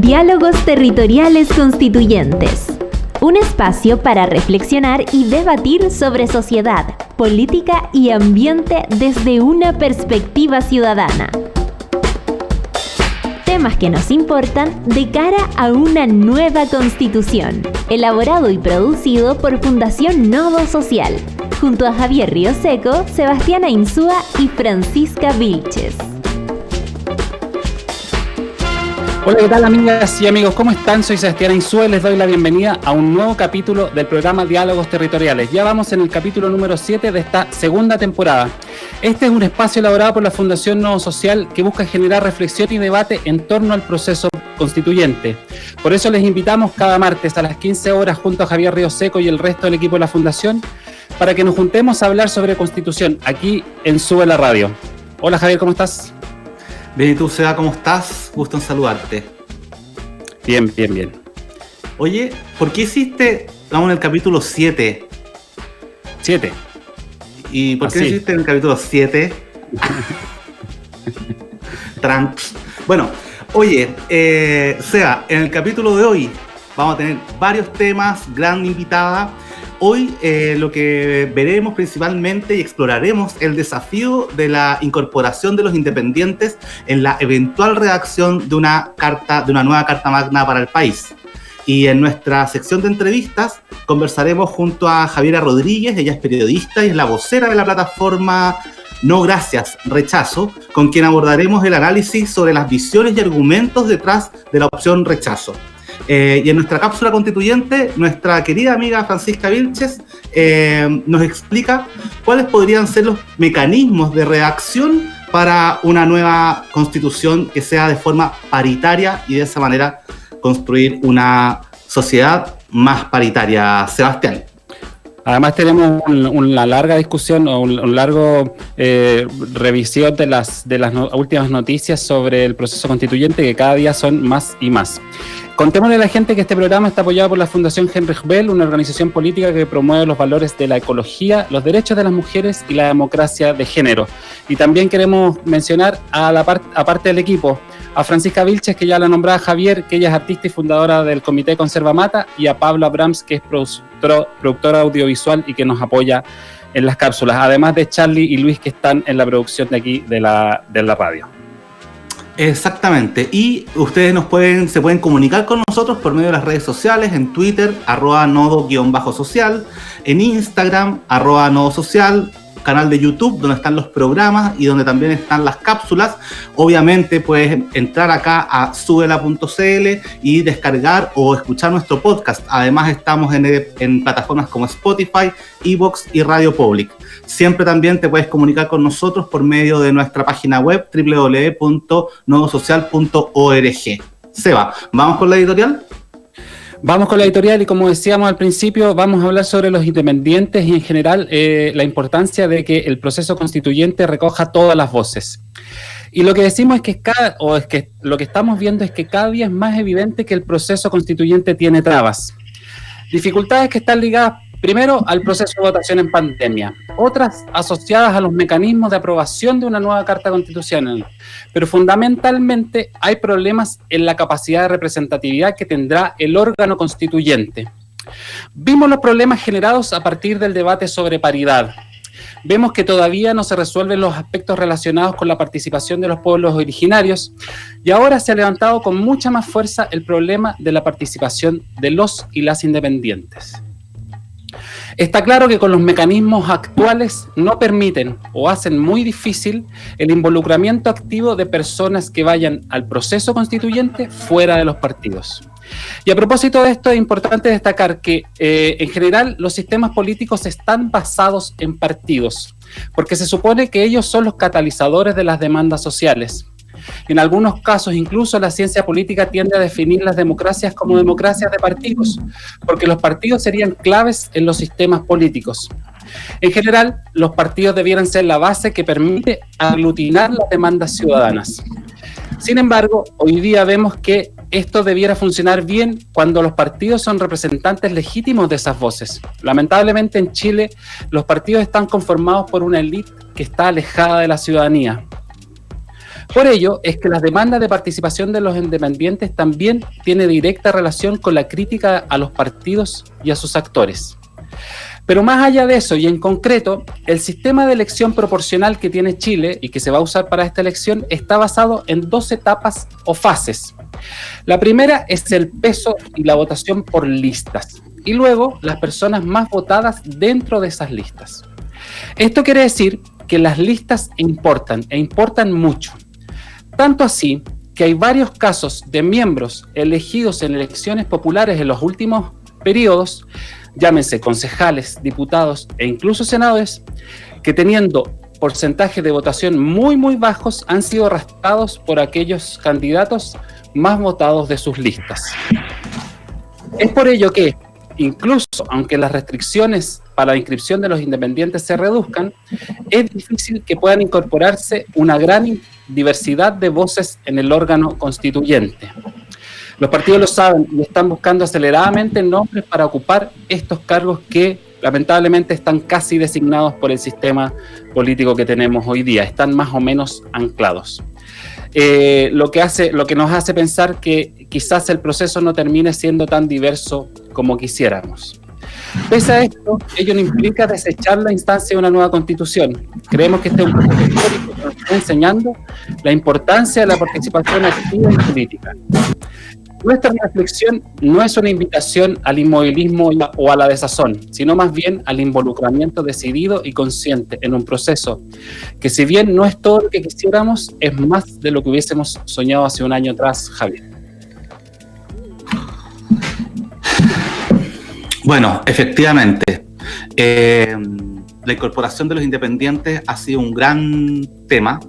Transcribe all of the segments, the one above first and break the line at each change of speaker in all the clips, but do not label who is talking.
Diálogos Territoriales Constituyentes. Un espacio para reflexionar y debatir sobre sociedad, política y ambiente desde una perspectiva ciudadana. Temas que nos importan de cara a una nueva constitución. Elaborado y producido por Fundación Nodo Social, junto a Javier Rioseco, Sebastiana Insúa y Francisca Vilches.
Hola, ¿qué tal amigas y amigos? ¿Cómo están? Soy Sebastiana Insúa y les doy la bienvenida a un nuevo capítulo del programa Diálogos Territoriales. Ya vamos en el capítulo número 7 de esta segunda temporada. Este es un espacio elaborado por la Fundación Nodo Social que busca generar reflexión y debate en torno al proceso constituyente. Por eso les invitamos cada martes a las 15 horas junto a Javier Rioseco y el resto del equipo de la Fundación para que nos juntemos a hablar sobre Constitución aquí en Sube la Radio. Hola Javier, ¿cómo estás?
Bien, ¿y tú, Seba, cómo estás? Gusto en saludarte.
Bien.
Oye, ¿por qué vamos en el capítulo 7?
7.
¿Y por qué hiciste en el capítulo 7? Trunks. Bueno, oye, Seba, en el capítulo de hoy vamos a tener varios temas, gran invitada. Hoy lo que veremos principalmente y exploraremos el desafío de la incorporación de los independientes en la eventual redacción de una nueva Carta Magna para el país. Y en nuestra sección de entrevistas conversaremos junto a Javiera Rodríguez, ella es periodista y es la vocera de la plataforma No Gracias, Rechazo, con quien abordaremos el análisis sobre las visiones y argumentos detrás de la opción rechazo. Y en nuestra cápsula constituyente, nuestra querida amiga Francisca Vilches nos explica cuáles podrían ser los mecanismos de redacción para una nueva constitución que sea de forma paritaria y de esa manera construir una sociedad más paritaria. Sebastián.
Además tenemos una larga discusión o un largo revisión de las últimas noticias sobre el proceso constituyente que cada día son más y más. Contémosle a la gente que este programa está apoyado por la Fundación Heinrich Böll, una organización política que promueve los valores de la ecología, los derechos de las mujeres y la democracia de género. Y también queremos mencionar aparte del equipo, a Francisca Vilches, que ya la nombraba Javier, que ella es artista y fundadora del Comité Conserva Mata, y a Pablo Abrams, que es productora audiovisual y que nos apoya en las cápsulas, además de Charlie y Luis, que están en la producción de aquí de la radio.
Exactamente, y ustedes se pueden comunicar con nosotros por medio de las redes sociales, en Twitter, @nodo_social, en Instagram, @nodosocial, canal de YouTube donde están los programas y donde también están las cápsulas. Obviamente puedes entrar acá a subela.cl y descargar o escuchar nuestro podcast. Además estamos en plataformas como Spotify, Evox y Radio Public. Siempre también te puedes comunicar con nosotros por medio de nuestra página web www.nodosocial.org. Seba, ¿vamos con la editorial?
Vamos con la editorial y como decíamos al principio, vamos a hablar sobre los independientes y en general la importancia de que el proceso constituyente recoja todas las voces. Y lo que decimos es que lo que estamos viendo es que cada día es más evidente que el proceso constituyente tiene trabas. Dificultades que están ligadas primero al proceso de votación en pandemia, otras asociadas a los mecanismos de aprobación de una nueva Carta Constitucional, pero fundamentalmente hay problemas en la capacidad de representatividad que tendrá el órgano constituyente. Vimos los problemas generados a partir del debate sobre paridad. Vemos que todavía no se resuelven los aspectos relacionados con la participación de los pueblos originarios y ahora se ha levantado con mucha más fuerza el problema de la participación de los y las independientes. Está claro que con los mecanismos actuales no permiten o hacen muy difícil el involucramiento activo de personas que vayan al proceso constituyente fuera de los partidos. Y a propósito de esto es importante destacar que en general los sistemas políticos están basados en partidos, porque se supone que ellos son los catalizadores de las demandas sociales. En algunos casos, incluso la ciencia política tiende a definir las democracias como democracias de partidos, porque los partidos serían claves en los sistemas políticos. En general, los partidos debieran ser la base que permite aglutinar las demandas ciudadanas. Sin embargo, hoy día vemos que esto debiera funcionar bien cuando los partidos son representantes legítimos de esas voces. Lamentablemente en Chile, los partidos están conformados por una élite que está alejada de la ciudadanía. Por ello, es que las demandas de participación de los independientes también tiene directa relación con la crítica a los partidos y a sus actores. Pero más allá de eso, y en concreto, el sistema de elección proporcional que tiene Chile y que se va a usar para esta elección está basado en 2 etapas o fases. La primera es el peso y la votación por listas, y luego las personas más votadas dentro de esas listas. Esto quiere decir que las listas importan, e importan mucho. Tanto así que hay varios casos de miembros elegidos en elecciones populares en los últimos periodos, llámense concejales, diputados e incluso senadores, que teniendo porcentajes de votación muy bajos han sido arrastrados por aquellos candidatos más votados de sus listas. Es por ello que, incluso aunque las restricciones para la inscripción de los independientes se reduzcan, es difícil que puedan incorporarse una gran diversidad de voces en el órgano constituyente. Los partidos lo saben y están buscando aceleradamente nombres para ocupar estos cargos que lamentablemente están casi designados por el sistema político que tenemos hoy día, están más o menos anclados. Lo que nos hace pensar que quizás el proceso no termine siendo tan diverso como quisiéramos. Pese a esto, ello no implica desechar la instancia de una nueva constitución. Creemos que este es un proceso histórico que nos está enseñando la importancia de la participación activa en política. Nuestra reflexión no es una invitación al inmovilismo o a la desazón, sino más bien al involucramiento decidido y consciente en un proceso que, si bien no es todo lo que quisiéramos, es más de lo que hubiésemos soñado hace un año atrás, Javier.
Bueno, efectivamente, la incorporación de los independientes ha sido un gran tema.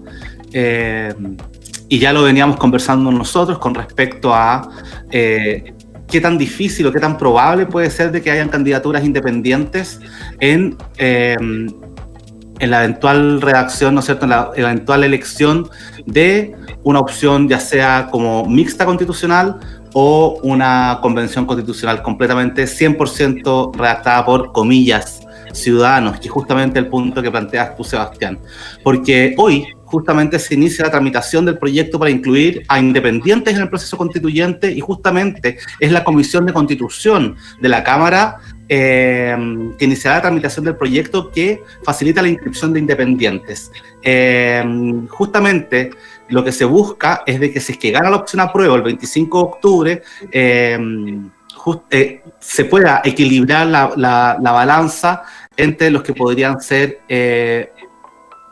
Y ya lo veníamos conversando nosotros con respecto a qué tan difícil o qué tan probable puede ser de que hayan candidaturas independientes en la eventual redacción, ¿no es cierto?, en la eventual elección de una opción ya sea como mixta constitucional o una convención constitucional completamente 100% redactada por, comillas, ciudadanos, que es justamente el punto que planteas tú, Sebastián. Porque hoy justamente se inicia la tramitación del proyecto para incluir a independientes en el proceso constituyente, y justamente es la Comisión de Constitución de la Cámara que iniciará la tramitación del proyecto que facilita la inscripción de independientes. Justamente lo que se busca es de que, si es que gana la opción apruebo el 25 de octubre, se pueda equilibrar la balanza entre los que podrían ser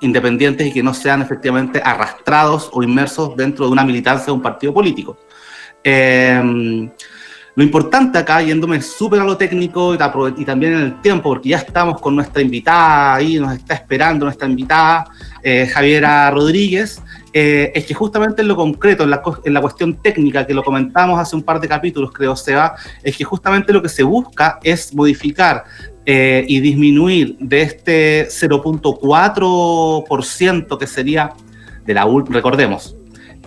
independientes y que no sean efectivamente arrastrados o inmersos dentro de una militancia de un partido político. Lo importante acá, yéndome súper a lo técnico y también en el tiempo, porque ya estamos con nuestra invitada ahí, nos está esperando nuestra invitada, Javiera Rodríguez, es que justamente en lo concreto, en la cuestión técnica, que lo comentamos hace un par de capítulos, creo, Seba, es que justamente lo que se busca es modificar y disminuir de este 0.4% que sería de recordemos,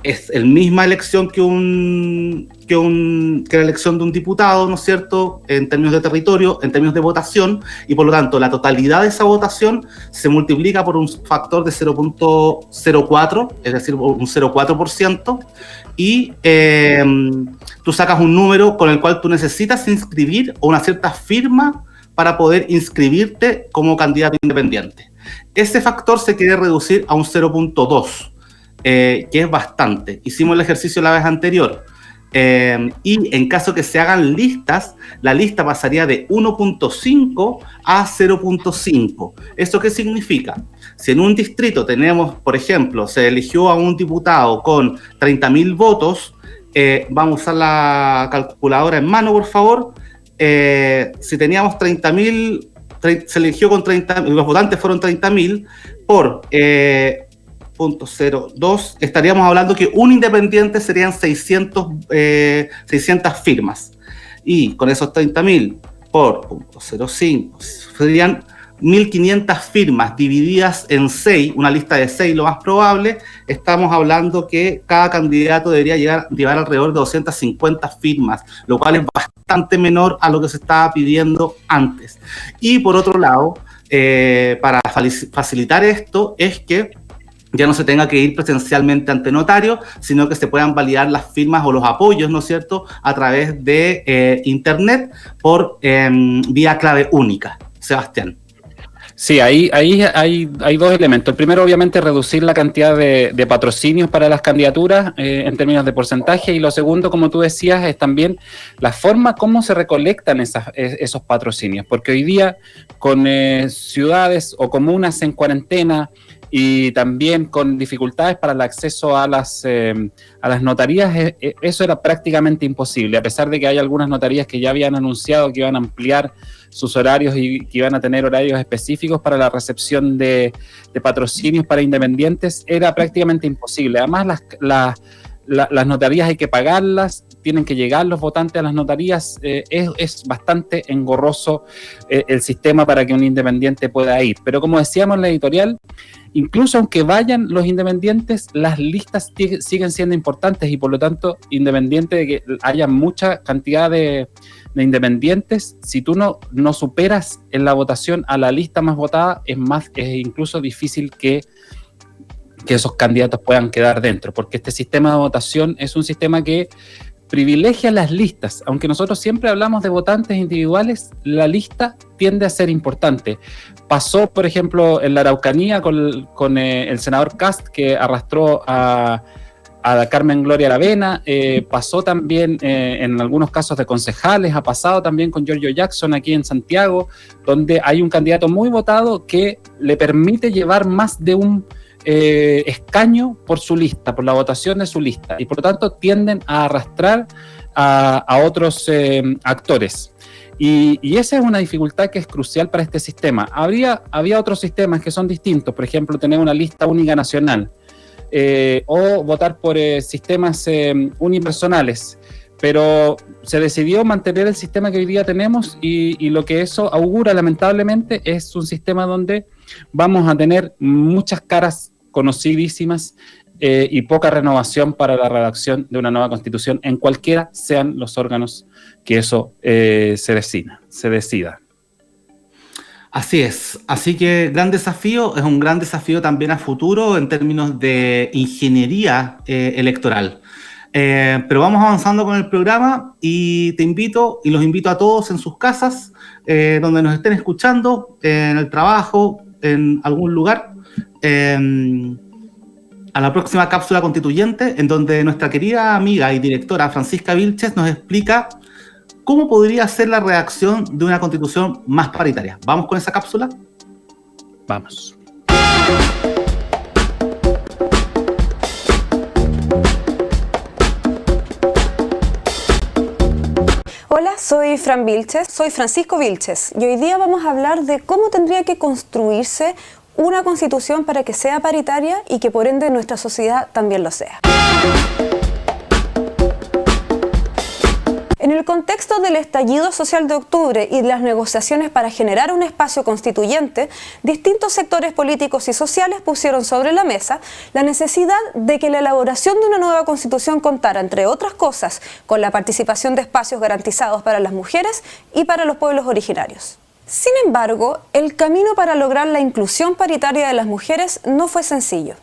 es la misma elección que la elección de un diputado, ¿no es cierto?, en términos de territorio, en términos de votación, y por lo tanto la totalidad de esa votación se multiplica por un factor de 0.04, es decir, un 0.4%, y tú sacas un número con el cual tú necesitas inscribir o una cierta firma para poder inscribirte como candidato independiente. Ese factor se quiere reducir a un 0.2, que es bastante. Hicimos el ejercicio la vez anterior. Y en caso que se hagan listas, la lista pasaría de 1.5 a 0.5. ¿Esto qué significa? Si en un distrito tenemos, por ejemplo, se eligió a un diputado con 30.000 votos, vamos a usar la calculadora en mano, por favor. Si teníamos 30.000, se eligió con 30, los votantes fueron 30.000 por 0.02, estaríamos hablando que un independiente serían 600 firmas. Y con esos 30.000 por 0.05 serían 1.500 firmas divididas en 6, una lista de 6 lo más probable. Estamos hablando que cada candidato debería llevar alrededor de 250 firmas, lo cual es bastante menor a lo que se estaba pidiendo antes. Y por otro lado, para facilitar esto, es que ya no se tenga que ir presencialmente ante notario, sino que se puedan validar las firmas o los apoyos, ¿no es cierto?, a través de Internet por vía clave única. Sebastián.
Sí, ahí hay dos elementos. El primero, obviamente, reducir la cantidad de patrocinios para las candidaturas en términos de porcentaje. Y lo segundo, como tú decías, es también la forma como se recolectan esos patrocinios. Porque hoy día, con ciudades o comunas en cuarentena y también con dificultades para el acceso a las notarías, eso era prácticamente imposible. A pesar de que hay algunas notarías que ya habían anunciado que iban a ampliar sus horarios y que iban a tener horarios específicos para la recepción de patrocinios para independientes, era prácticamente imposible. Además, las notarías hay que pagarlas, tienen que llegar los votantes a las notarías, es bastante engorroso el sistema para que un independiente pueda ir. Pero como decíamos en la editorial, incluso aunque vayan los independientes, las listas siguen siendo importantes y por lo tanto, independiente de que haya mucha cantidad de independientes, si tú no superas en la votación a la lista más votada, es incluso difícil que esos candidatos puedan quedar dentro, porque este sistema de votación es un sistema que privilegia las listas. Aunque nosotros siempre hablamos de votantes individuales, la lista tiende a ser importante. Pasó, por ejemplo, en la Araucanía con el senador Kast, que arrastró a Carmen Gloria Aravena, pasó también en algunos casos de concejales, ha pasado también con Giorgio Jackson aquí en Santiago, donde hay un candidato muy votado que le permite llevar más de un escaño por su lista, por la votación de su lista, y por lo tanto tienden a arrastrar a otros actores. Y esa es una dificultad que es crucial para este sistema. Había otros sistemas que son distintos, por ejemplo, tener una lista única nacional, o votar por sistemas unipersonales, pero se decidió mantener el sistema que hoy día tenemos y lo que eso augura lamentablemente es un sistema donde vamos a tener muchas caras conocidísimas y poca renovación para la redacción de una nueva constitución en cualquiera sean los órganos que eso se decida.
Así es, así que gran desafío, es un gran desafío también a futuro en términos de ingeniería electoral. Pero vamos avanzando con el programa y los invito a todos en sus casas, donde nos estén escuchando, en el trabajo, en algún lugar, a la próxima cápsula constituyente, en donde nuestra querida amiga y directora Francisca Vilches nos explica cómo podría ser la redacción de una constitución más paritaria. ¿Vamos con esa cápsula?
Vamos.
Hola, soy Fran Vilches, soy Francisco Vilches y hoy día vamos a hablar de cómo tendría que construirse una constitución para que sea paritaria y que por ende nuestra sociedad también lo sea. En el contexto del estallido social de octubre y de las negociaciones para generar un espacio constituyente, distintos sectores políticos y sociales pusieron sobre la mesa la necesidad de que la elaboración de una nueva constitución contara, entre otras cosas, con la participación de espacios garantizados para las mujeres y para los pueblos originarios. Sin embargo, el camino para lograr la inclusión paritaria de las mujeres no fue sencillo.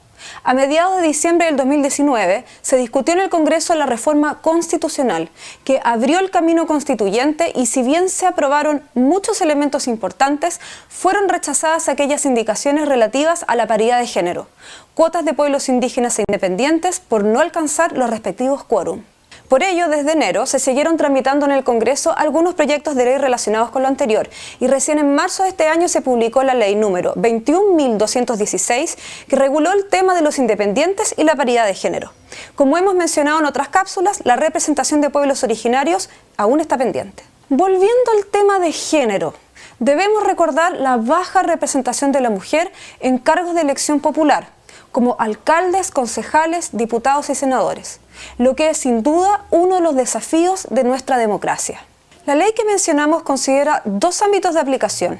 A mediados de diciembre del 2019 se discutió en el Congreso la reforma constitucional que abrió el camino constituyente y si bien se aprobaron muchos elementos importantes, fueron rechazadas aquellas indicaciones relativas a la paridad de género, cuotas de pueblos indígenas e independientes por no alcanzar los respectivos quórum. Por ello, desde enero se siguieron tramitando en el Congreso algunos proyectos de ley relacionados con lo anterior y recién en marzo de este año se publicó la ley número 21.216 que reguló el tema de los independientes y la paridad de género. Como hemos mencionado en otras cápsulas, la representación de pueblos originarios aún está pendiente. Volviendo al tema de género, debemos recordar la baja representación de la mujer en cargos de elección popular, como alcaldes, concejales, diputados y senadores, lo que es sin duda uno de los desafíos de nuestra democracia. La ley que mencionamos considera dos ámbitos de aplicación: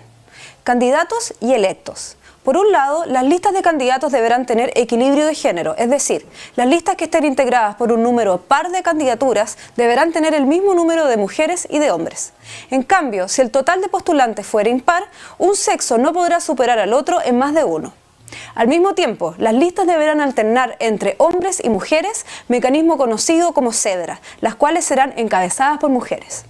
candidatos y electos. Por un lado, las listas de candidatos deberán tener equilibrio de género, es decir, las listas que estén integradas por un número par de candidaturas deberán tener el mismo número de mujeres y de hombres. En cambio, si el total de postulantes fuera impar, un sexo no podrá superar al otro en más de uno. Al mismo tiempo, las listas deberán alternar entre hombres y mujeres, mecanismo conocido como cedra, las cuales serán encabezadas por mujeres.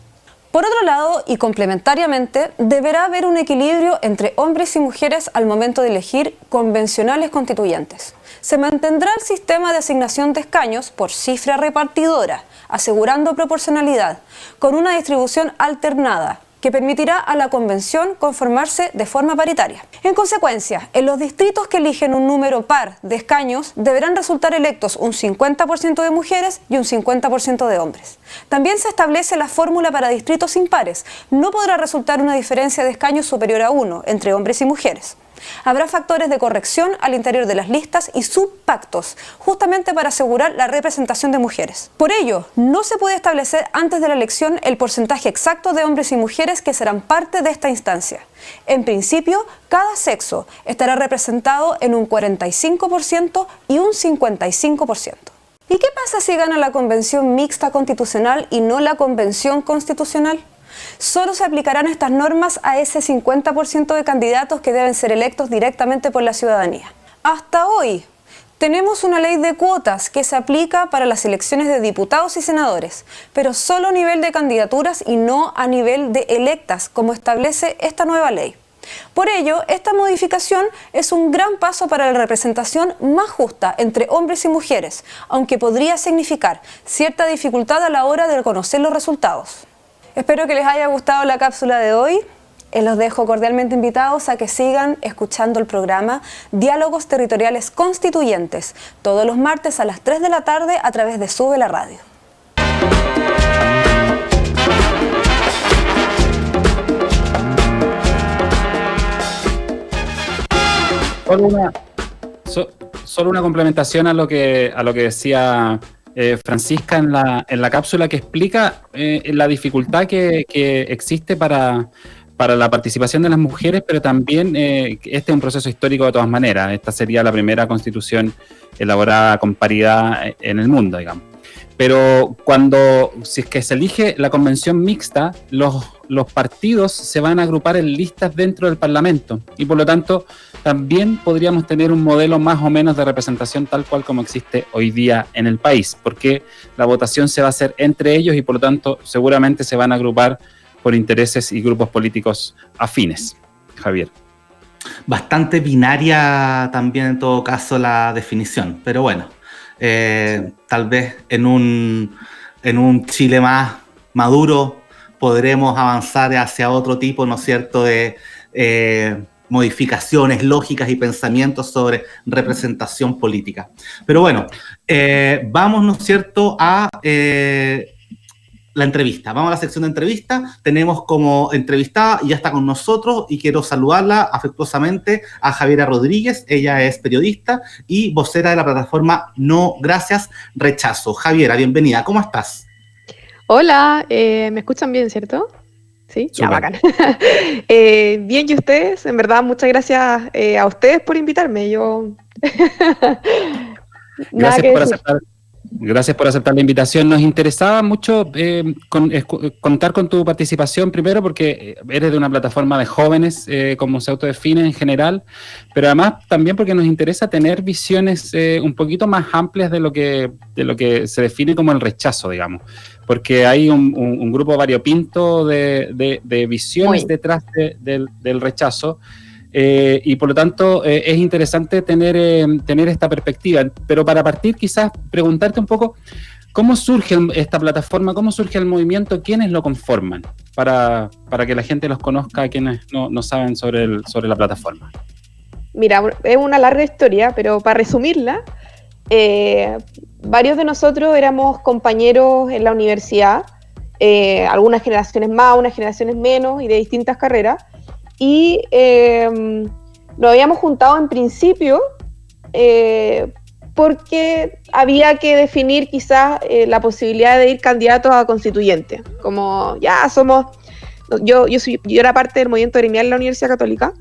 Por otro lado, y complementariamente, deberá haber un equilibrio entre hombres y mujeres al momento de elegir convencionales constituyentes. Se mantendrá el sistema de asignación de escaños por cifra repartidora, asegurando proporcionalidad, con una distribución alternada, que permitirá a la convención conformarse de forma paritaria. En consecuencia, en los distritos que eligen un número par de escaños, deberán resultar electos un 50% de mujeres y un 50% de hombres. También se establece la fórmula para distritos impares. No podrá resultar una diferencia de escaños superior a 1 entre hombres y mujeres. Habrá factores de corrección al interior de las listas y subpactos, justamente para asegurar la representación de mujeres. Por ello, no se puede establecer antes de la elección el porcentaje exacto de hombres y mujeres que serán parte de esta instancia. En principio, cada sexo estará representado en un 45% y un 55%. ¿Y qué pasa si gana la convención mixta constitucional y no la convención constitucional? Solo se aplicarán estas normas a ese 50% de candidatos que deben ser electos directamente por la ciudadanía. Hasta hoy, tenemos una ley de cuotas que se aplica para las elecciones de diputados y senadores, pero solo a nivel de candidaturas y no a nivel de electas, como establece esta nueva ley. Por ello, esta modificación es un gran paso para la representación más justa entre hombres y mujeres, aunque podría significar cierta dificultad a la hora de conocer los resultados. Espero que les haya gustado la cápsula de hoy. Los dejo cordialmente invitados a que sigan escuchando el programa Diálogos Territoriales Constituyentes, todos los martes a las 3 de la tarde a través de Sube la Radio.
Solo una complementación a lo que decía Francisca en la cápsula, que explica la dificultad que existe para la participación de las mujeres, pero también este es un proceso histórico de todas maneras. Esta sería la primera constitución elaborada con paridad en el mundo, digamos. Pero si es que se elige la convención mixta, los partidos se van a agrupar en listas dentro del Parlamento y por lo tanto también podríamos tener un modelo más o menos de representación tal cual como existe hoy día en el país, porque la votación se va a hacer entre ellos y por lo tanto seguramente se van a agrupar por intereses y grupos políticos afines. Javier.
Bastante binaria también en todo caso la definición, pero bueno, tal vez en un Chile más maduro podremos avanzar hacia otro tipo, ¿no es cierto?, de modificaciones lógicas y pensamientos sobre representación política. Pero bueno, vamos, ¿no es cierto?, a la entrevista. Vamos a la sección de entrevista. Tenemos como entrevistada, y ya está con nosotros, y quiero saludarla afectuosamente a Javiera Rodríguez. Ella es periodista y vocera de la plataforma No Gracias, Rechazo. Javiera, bienvenida. ¿Cómo estás?
Hola, ¿me escuchan bien, cierto? Sí, ya, bacán. Bien, ¿y ustedes? En verdad, muchas gracias a ustedes por invitarme.
Gracias por aceptar la invitación. Nos interesaba mucho contar con tu participación, primero porque eres de una plataforma de jóvenes, como se autodefine en general, pero además también porque nos interesa tener visiones un poquito más amplias de lo que se define como el rechazo, digamos, porque hay un grupo variopinto de visiones detrás del rechazo. Y por lo tanto es interesante tener esta perspectiva, pero para partir quizás preguntarte un poco cómo surge esta plataforma, cómo surge el movimiento, quiénes lo conforman, para que la gente los conozca, quienes no saben sobre la plataforma.
Mira, es una larga historia, pero para resumirla, varios de nosotros éramos compañeros en la universidad, algunas generaciones más, unas generaciones menos y de distintas carreras. Y nos habíamos juntado en principio porque había que definir quizás la posibilidad de ir candidatos a constituyente. Como ya somos, yo era parte del movimiento gremial en la Universidad Católica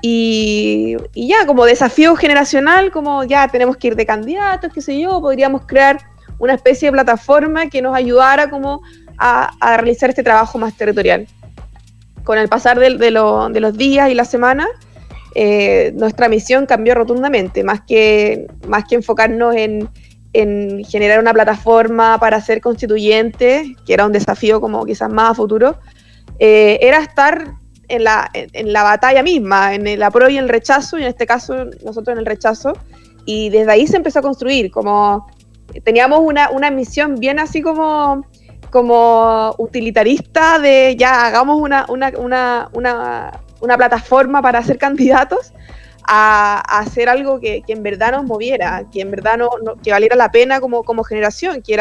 y ya como desafío generacional, como ya tenemos que ir de candidatos, qué sé yo, podríamos crear una especie de plataforma que nos ayudara como a realizar este trabajo más territorial. Con el pasar de los días y las semanas, nuestra misión cambió rotundamente, más que enfocarnos en generar una plataforma para ser constituyente, que era un desafío como quizás más a futuro, era estar en la batalla misma, en el apruebo y el rechazo, y en este caso nosotros en el rechazo, y desde ahí se empezó a construir, como teníamos una misión bien así como utilitarista de ya hagamos una plataforma para ser candidatos, a hacer algo que en verdad nos moviera, que en verdad que valiera la pena como generación, que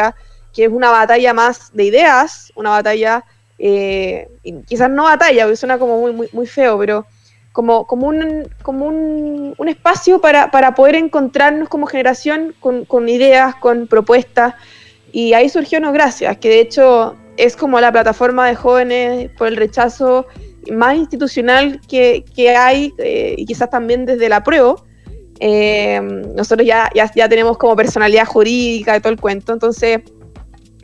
es una batalla más de ideas, una batalla, y quizás no batalla, porque suena como muy, muy, muy feo, pero como un espacio para poder encontrarnos como generación con ideas, con propuestas, y ahí surgió No Gracias, que de hecho es como la plataforma de jóvenes por el rechazo más institucional que hay, y quizás también desde el apruebo. Nosotros ya tenemos como personalidad jurídica y todo el cuento, entonces,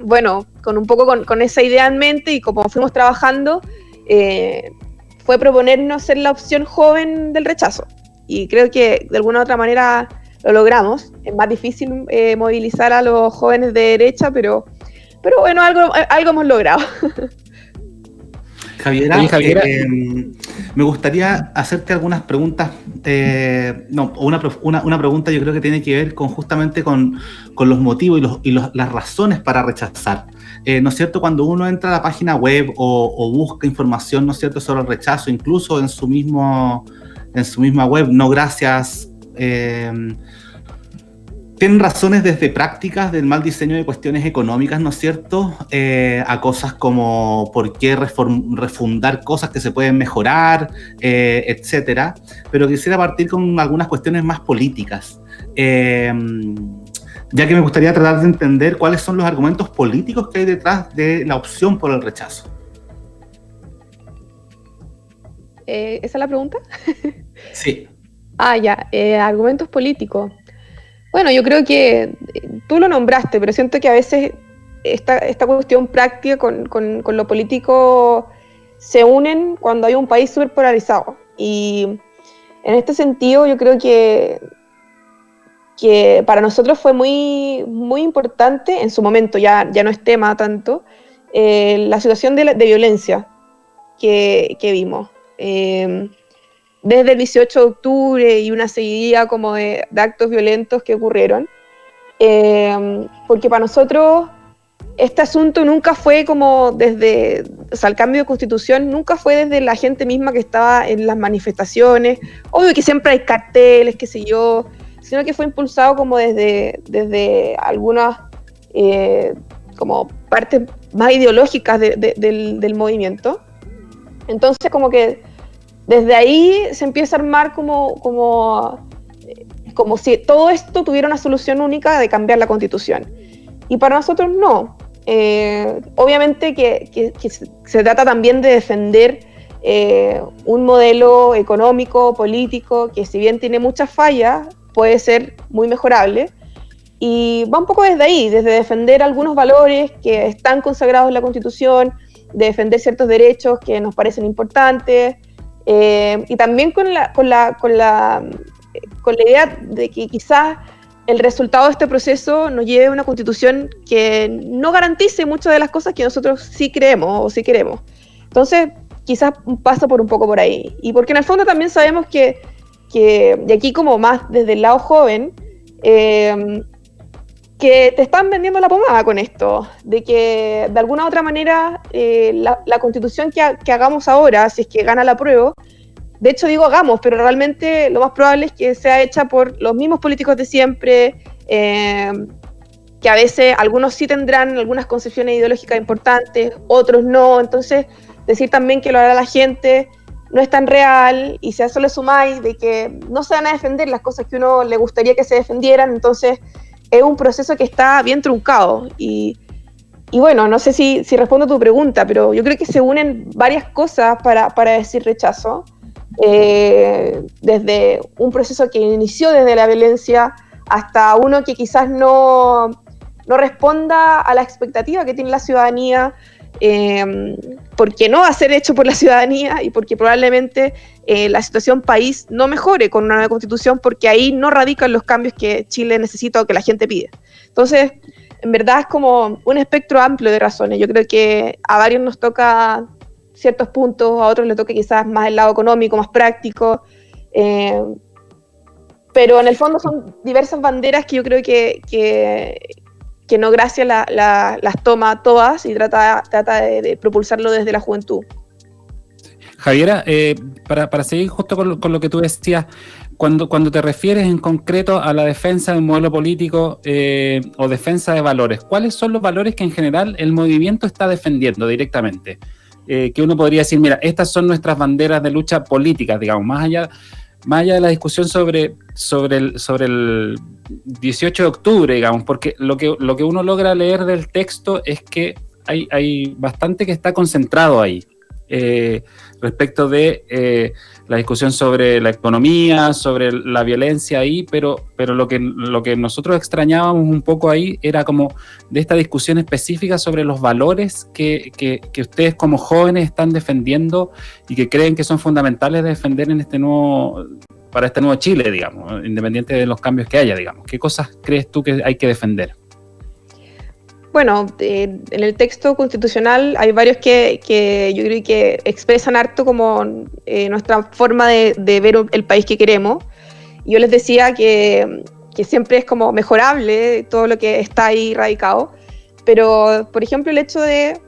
bueno, un poco con esa idea en mente y como fuimos trabajando, fue proponernos ser la opción joven del rechazo, y creo que de alguna u otra manera lo logramos. Es más difícil movilizar a los jóvenes de derecha, pero bueno, algo hemos logrado.
Javiera,
Oye, Javiera,
me gustaría hacerte algunas preguntas, una pregunta yo creo que tiene que ver justamente con los motivos y las razones para rechazar. ¿No es cierto? Cuando uno entra a la página web o busca información, ¿no es cierto?, sobre el rechazo, incluso en su misma web, No Gracias, tienen razones desde prácticas del mal diseño de cuestiones económicas, ¿no es cierto?, a cosas como por qué refundar cosas que se pueden mejorar, etcétera. Pero quisiera partir con algunas cuestiones más políticas, ya que me gustaría tratar de entender cuáles son los argumentos políticos que hay detrás de la opción por el rechazo.
¿Esa es la pregunta?
Sí.
Ya, argumentos políticos. Bueno, yo creo que tú lo nombraste, pero siento que a veces esta cuestión práctica con lo político se unen cuando hay un país súper polarizado. Y en este sentido yo creo que para nosotros fue muy, muy importante, en su momento ya no es tema tanto, la situación de violencia que vimos. Desde el 18 de octubre y una seguidilla como de actos violentos que ocurrieron, porque para nosotros este asunto nunca fue como desde, o sea, el cambio de constitución nunca fue desde la gente misma que estaba en las manifestaciones, obvio que siempre hay carteles, qué sé yo, sino que fue impulsado como desde algunas como partes más ideológicas del movimiento. Entonces como que desde ahí se empieza a armar como si todo esto tuviera una solución única de cambiar la Constitución. Y para nosotros no. Obviamente que se trata también de defender un modelo económico, político, que si bien tiene muchas fallas, puede ser muy mejorable. Y va un poco desde ahí, desde defender algunos valores que están consagrados en la Constitución, de defender ciertos derechos que nos parecen importantes, y también con la idea de que quizás el resultado de este proceso nos lleve a una constitución que no garantice muchas de las cosas que nosotros sí creemos o sí queremos. Entonces, quizás pasa un poco por ahí. Y porque en el fondo también sabemos que de aquí como más desde el lado joven, que te están vendiendo la pomada con esto, de que de alguna u otra manera la constitución que hagamos ahora, si es que gana la apruebo, de hecho digo hagamos, pero realmente lo más probable es que sea hecha por los mismos políticos de siempre, que a veces algunos sí tendrán algunas concepciones ideológicas importantes, otros no. Entonces decir también que lo hará la gente no es tan real, y si a eso le sumáis de que no se van a defender las cosas que uno le gustaría que se defendieran, entonces es un proceso que está bien truncado. Y bueno, no sé si respondo a tu pregunta, pero yo creo que se unen varias cosas para decir rechazo. Desde un proceso que inició desde la violencia hasta uno que quizás no responda a la expectativa que tiene la ciudadanía, ¿por qué no va a ser hecho por la ciudadanía? Y porque probablemente la situación país no mejore con una nueva constitución, porque ahí no radican los cambios que Chile necesita o que la gente pide. Entonces, en verdad es como un espectro amplio de razones. Yo creo que a varios nos toca ciertos puntos, a otros les toca quizás más el lado económico, más práctico, pero en el fondo son diversas banderas que yo creo que No Gracia las toma todas y trata de propulsarlo desde la juventud.
Javiera, para seguir justo con lo que tú decías, cuando te refieres en concreto a la defensa de un modelo político o defensa de valores, ¿cuáles son los valores que en general el movimiento está defendiendo directamente? Que uno podría decir, mira, estas son nuestras banderas de lucha políticas, digamos, más allá de la discusión sobre el 18 de octubre, digamos, porque lo que uno logra leer del texto es que hay bastante que está concentrado ahí. Respecto de la discusión sobre la economía, sobre la violencia ahí, pero lo que nosotros extrañábamos un poco ahí era como de esta discusión específica sobre los valores que ustedes como jóvenes están defendiendo y que creen que son fundamentales de defender para este nuevo Chile, digamos, independiente de los cambios que haya, digamos. ¿Qué cosas crees tú que hay que defender?
Bueno, en el texto constitucional hay varios que yo creo que expresan harto como nuestra forma de ver el país que queremos. Yo les decía que siempre es como mejorable todo lo que está ahí radicado, pero por ejemplo el hecho de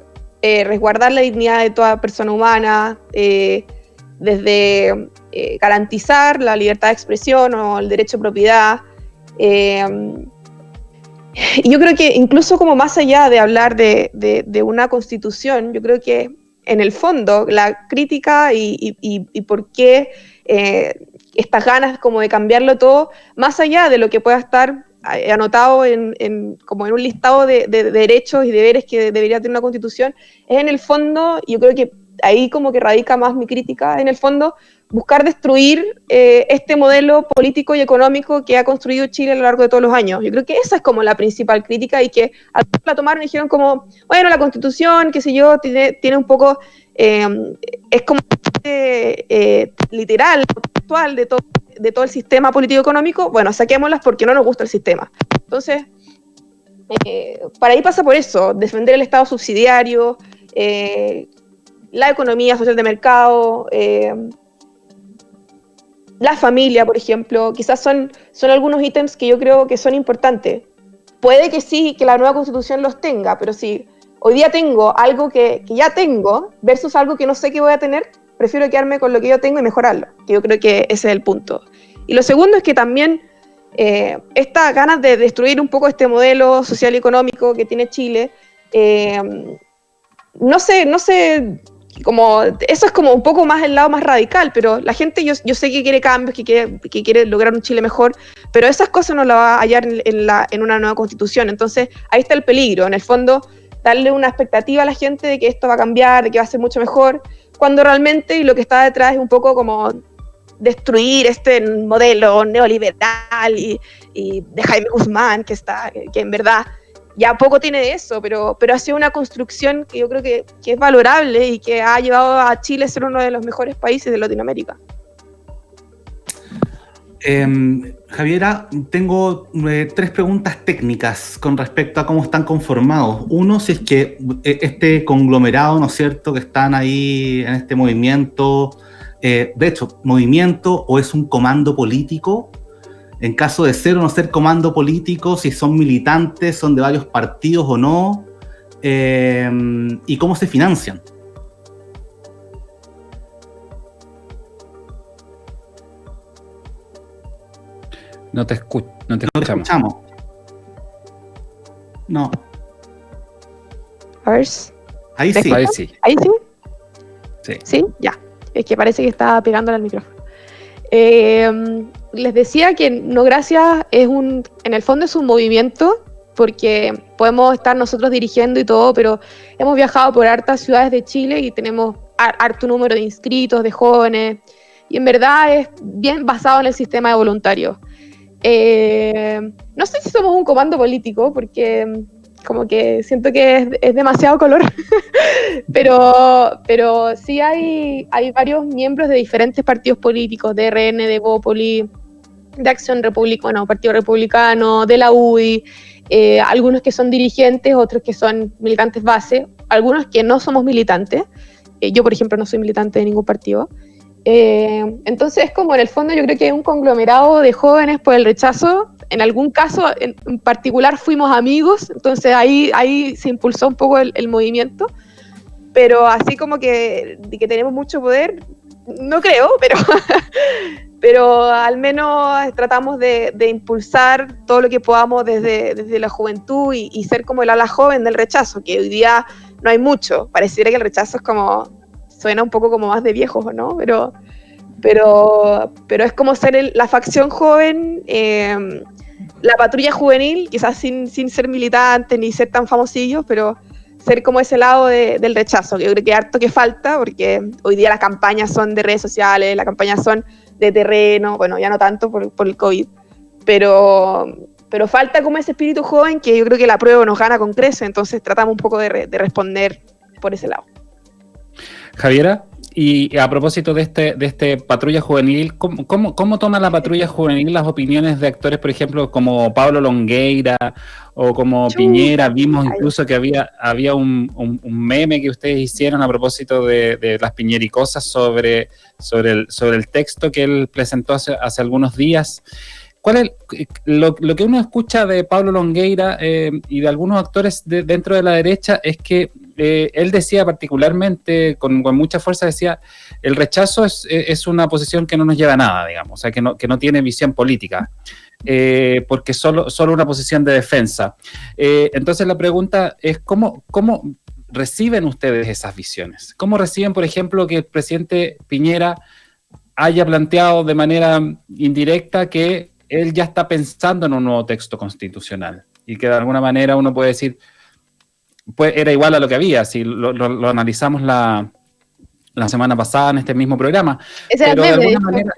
resguardar la dignidad de toda persona humana, desde garantizar la libertad de expresión o el derecho a propiedad, y yo creo que incluso como más allá de hablar de una constitución, yo creo que en el fondo la crítica y por qué estas ganas como de cambiarlo todo, más allá de lo que pueda estar anotado como en un listado de derechos y deberes que debería tener una constitución, es en el fondo, yo creo que ahí como que radica más mi crítica, en el fondo buscar destruir este modelo político y económico que ha construido Chile a lo largo de todos los años. Yo creo que esa es como la principal crítica y que la tomaron y dijeron como, bueno, la Constitución, qué sé yo, tiene un poco, es como literal, actual de todo el sistema político-económico, bueno, saquémoslas porque no nos gusta el sistema. Entonces, para ahí pasa por eso, defender el Estado subsidiario, la economía social de mercado, la familia, por ejemplo, quizás son algunos ítems que yo creo que son importantes. Puede que sí, que la nueva constitución los tenga, pero si hoy día tengo algo que ya tengo versus algo que no sé que voy a tener, prefiero quedarme con lo que yo tengo y mejorarlo, que yo creo que ese es el punto. Y lo segundo es que también estas ganas de destruir un poco este modelo social y económico que tiene Chile, no sé, como eso es como un poco más el lado más radical, pero la gente yo sé que quiere cambios, que quiere lograr un Chile mejor, pero esas cosas no las va a hallar en una nueva constitución. Entonces ahí está el peligro, en el fondo darle una expectativa a la gente de que esto va a cambiar, de que va a ser mucho mejor, cuando realmente lo que está detrás es un poco como destruir este modelo neoliberal y de Jaime Guzmán, que en verdad ya poco tiene de eso, pero ha sido una construcción que yo creo que es valorable y que ha llevado a Chile a ser uno de los mejores países de Latinoamérica.
Javiera, tengo 3 preguntas técnicas con respecto a cómo están conformados. Uno, si es que este conglomerado, ¿no es cierto?, que están ahí en este movimiento, de hecho, movimiento o es un comando político. En caso de ser o no ser comando político, si son militantes, son de varios partidos o no, y cómo se financian.
No te escuchamos.
No.
A ver.
Ahí sí.
Ahí sí.
¿Ahí sí?
Sí.
Sí, ya. Es que parece que estaba pegándole al micrófono. Les decía que No Gracia en el fondo es un movimiento, porque podemos estar nosotros dirigiendo y todo, pero hemos viajado por hartas ciudades de Chile y tenemos harto número de inscritos, de jóvenes, y en verdad es bien basado en el sistema de voluntarios. No sé si somos un comando político, porque como que siento que es demasiado color, pero sí hay varios miembros de diferentes partidos políticos, de RN, de Bópoli, de Acción Republicana, Partido Republicano, de la UDI, algunos que son dirigentes, otros que son militantes base, algunos que no somos militantes. Yo, por ejemplo, no soy militante de ningún partido. Entonces, como en el fondo yo creo que hay un conglomerado de jóvenes por el rechazo. En algún caso en particular fuimos amigos, entonces ahí se impulsó un poco el movimiento, pero así como que tenemos mucho poder, no creo, pero al menos tratamos de impulsar todo lo que podamos desde la juventud y ser como el ala joven del rechazo, que hoy día no hay mucho. Pareciera que el rechazo es como, suena un poco como más de viejos, ¿no? Pero es como ser la facción joven, la patrulla juvenil, quizás sin ser militante ni ser tan famosillos, pero ser como ese lado del rechazo, que yo creo que harto que falta, porque hoy día las campañas son de redes sociales, las campañas son de terreno, bueno, ya no tanto por el COVID, pero falta como ese espíritu joven que yo creo que la prueba nos gana con creces, entonces tratamos un poco de responder por ese lado.
Javiera, y a propósito de este patrulla juvenil, ¿cómo toma la patrulla juvenil las opiniones de actores, por ejemplo, como Pablo Longueira o como Piñera? Vimos incluso que había un meme que ustedes hicieron a propósito de las piñericosas sobre el texto que él presentó hace algunos días. ¿Cuál es lo que uno escucha de Pablo Longueira y de algunos actores dentro de la derecha? Es que él decía particularmente, con mucha fuerza, decía, el rechazo es una posición que no nos lleva a nada, digamos, o sea, que no tiene visión política, porque solo una posición de defensa. Entonces la pregunta es, ¿cómo reciben ustedes esas visiones? ¿Cómo reciben, por ejemplo, que el presidente Piñera haya planteado de manera indirecta que él ya está pensando en un nuevo texto constitucional y que de alguna manera uno puede decir, pues era igual a lo que había, si lo analizamos la semana pasada en este mismo programa, pero de alguna manera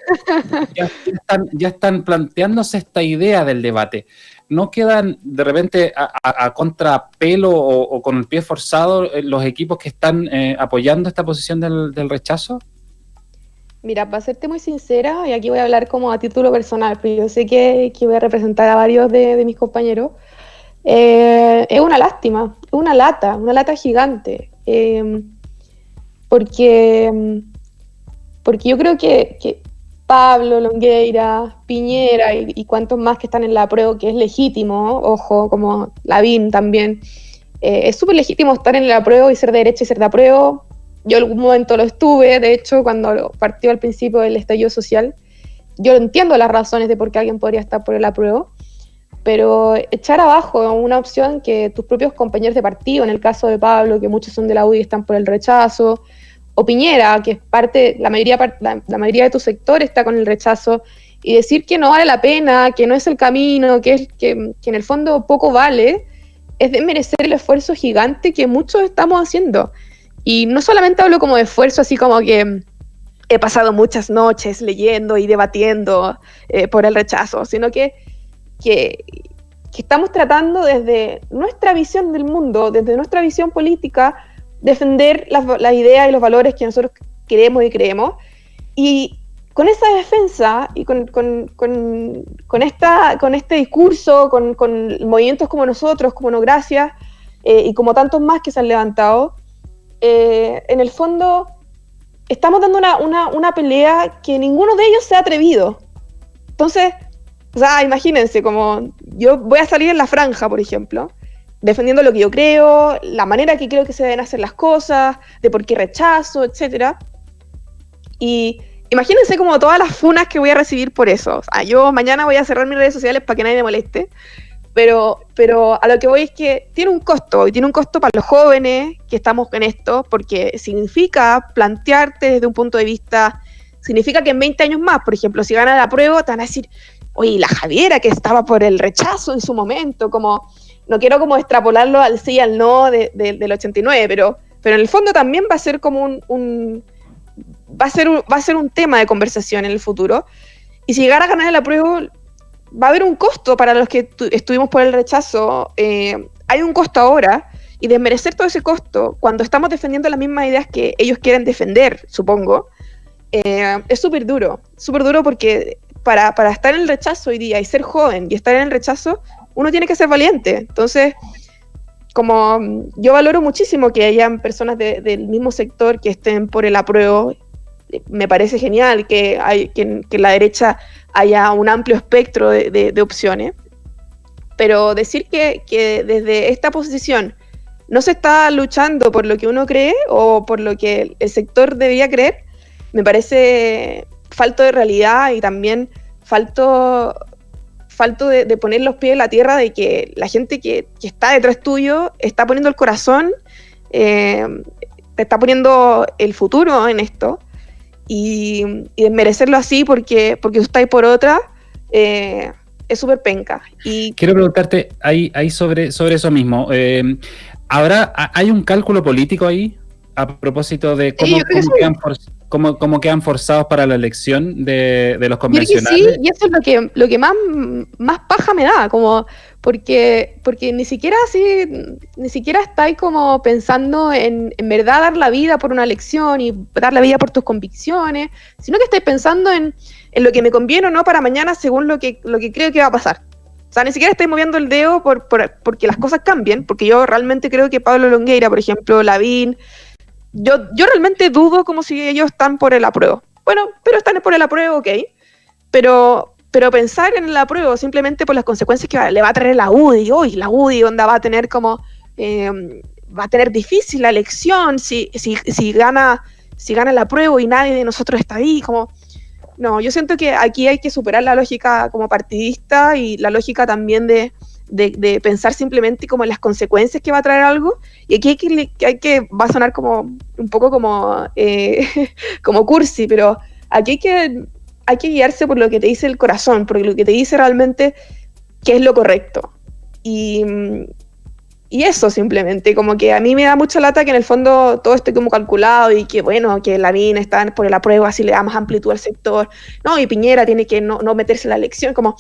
ya están planteándose esta idea del debate. ¿No quedan de repente a contrapelo o con el pie forzado los equipos que están apoyando esta posición del rechazo?
Mira, para serte muy sincera, y aquí voy a hablar como a título personal, pero yo sé que voy a representar a varios de mis compañeros, es una lástima, es una lata gigante, porque yo creo que Pablo Longueira, Piñera y cuantos más que están en la apruebo, que es legítimo, ojo, como Lavín también, es súper legítimo estar en el apruebo y ser de derecha y ser de apruebo. Yo en algún momento lo estuve, de hecho, cuando partió al principio del estallido social, yo entiendo las razones de por qué alguien podría estar por el apruebo, pero echar abajo una opción que tus propios compañeros de partido, en el caso de Pablo, que muchos son de la UDI y están por el rechazo, o Piñera, que es parte, la mayoría de tu sector está con el rechazo, y decir que no vale la pena, que no es el camino, que en el fondo poco vale, es de merecer el esfuerzo gigante que muchos estamos haciendo. Y no solamente hablo como de esfuerzo, así como que he pasado muchas noches leyendo y debatiendo por el rechazo, sino que estamos tratando desde nuestra visión del mundo, desde nuestra visión política, defender las ideas y los valores que nosotros queremos y creemos. Y con esa defensa y con este discurso, con movimientos como nosotros, como No Gracias, y como tantos más que se han levantado, en el fondo estamos dando una pelea que ninguno de ellos se ha atrevido. Entonces, o sea, imagínense, como yo voy a salir en la franja, por ejemplo, defendiendo lo que yo creo, la manera que creo que se deben hacer las cosas, de por qué rechazo, etc. Y imagínense como todas las funas que voy a recibir por eso. O sea, yo mañana voy a cerrar mis redes sociales para que nadie me moleste, pero a lo que voy es que tiene un costo, y tiene un costo para los jóvenes que estamos en esto, porque significa plantearte desde un punto de vista, significa que en 20 años más, por ejemplo, si gana la prueba, te van a decir, oye, la Javiera que estaba por el rechazo en su momento, como, no quiero como extrapolarlo al sí y al no del 89, pero en el fondo también va a ser como va a ser un tema de conversación en el futuro, y si llegara a ganar la prueba, va a haber un costo para los que estuvimos por el rechazo, hay un costo ahora, y desmerecer todo ese costo cuando estamos defendiendo las mismas ideas que ellos quieren defender, supongo, es súper duro porque para estar en el rechazo hoy día y ser joven y estar en el rechazo, uno tiene que ser valiente. Entonces, como yo valoro muchísimo que hayan personas del mismo sector que estén por el apruebo, me parece genial que en la derecha haya un amplio espectro de opciones, pero decir que desde esta posición no se está luchando por lo que uno cree o por lo que el sector debía creer, me parece falto de realidad y también falto de poner los pies en la tierra, de que la gente que está detrás tuyo está poniendo el corazón, te está poniendo el futuro en esto, y desmerecerlo así porque tú estás por otra, es súper penca. Y
quiero preguntarte ahí sobre eso mismo. ¿Hay un cálculo político ahí a propósito de cómo quedan forzados para la elección de los convencionales?
Sí, y eso es lo que más paja me da, como porque ni siquiera estáis como pensando en verdad dar la vida por una elección y dar la vida por tus convicciones, sino que estáis pensando en lo que me conviene o no para mañana según lo que creo que va a pasar. O sea, ni siquiera estáis moviendo el dedo porque las cosas cambien, porque yo realmente creo que Pablo Longueira, por ejemplo, Lavín, yo realmente dudo como si ellos están por el apruebo. Bueno, pero están por el apruebo, ok. Pero pensar en el apruebo simplemente por las consecuencias que le va a traer la UDI, la UDI onda va a tener como, va a tener difícil la elección si gana el apruebo y nadie de nosotros está ahí, como... No, yo siento que aquí hay que superar la lógica como partidista y la lógica también de pensar simplemente como en las consecuencias que va a traer algo, y aquí va a sonar como un poco como como cursi, pero aquí hay que guiarse por lo que te dice el corazón, por lo que te dice realmente qué es lo correcto, y eso simplemente, como que a mí me da mucha lata que en el fondo todo esté como calculado y que bueno, que Lavín está por el apruebo, así le da más amplitud al sector, no, y Piñera tiene que no meterse en la elección, como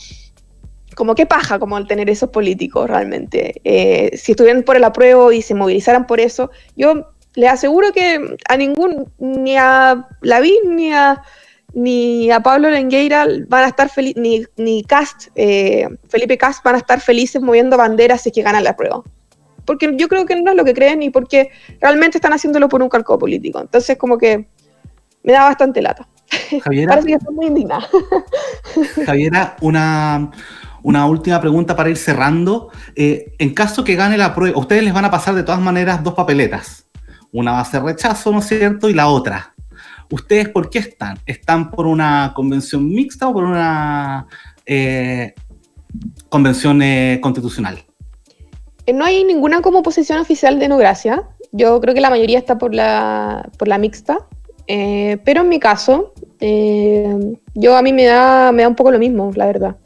qué paja como el tener esos políticos realmente. Si estuvieran por el apruebo y se movilizaran por eso, yo les aseguro que ni a Lavín ni a Pablo Longueira van a estar felices, ni Felipe Kast van a estar felices moviendo banderas si es que ganan el apruebo. Porque yo creo que no es lo que creen y porque realmente están haciéndolo por un cálculo político. Entonces como que me da bastante lata.
Javiera,
parece que estoy muy indignada.
Javiera, una última pregunta para ir cerrando. En caso que gane la prueba, ustedes les van a pasar de todas maneras dos papeletas. Una va a ser rechazo, ¿no es cierto? Y la otra. ¿Ustedes por qué están? ¿Están por una convención mixta o por una convención constitucional?
No hay ninguna como posición oficial de No Gracia. Yo creo que la mayoría está por la mixta. Pero en mi caso, a mí me da un poco lo mismo, la verdad.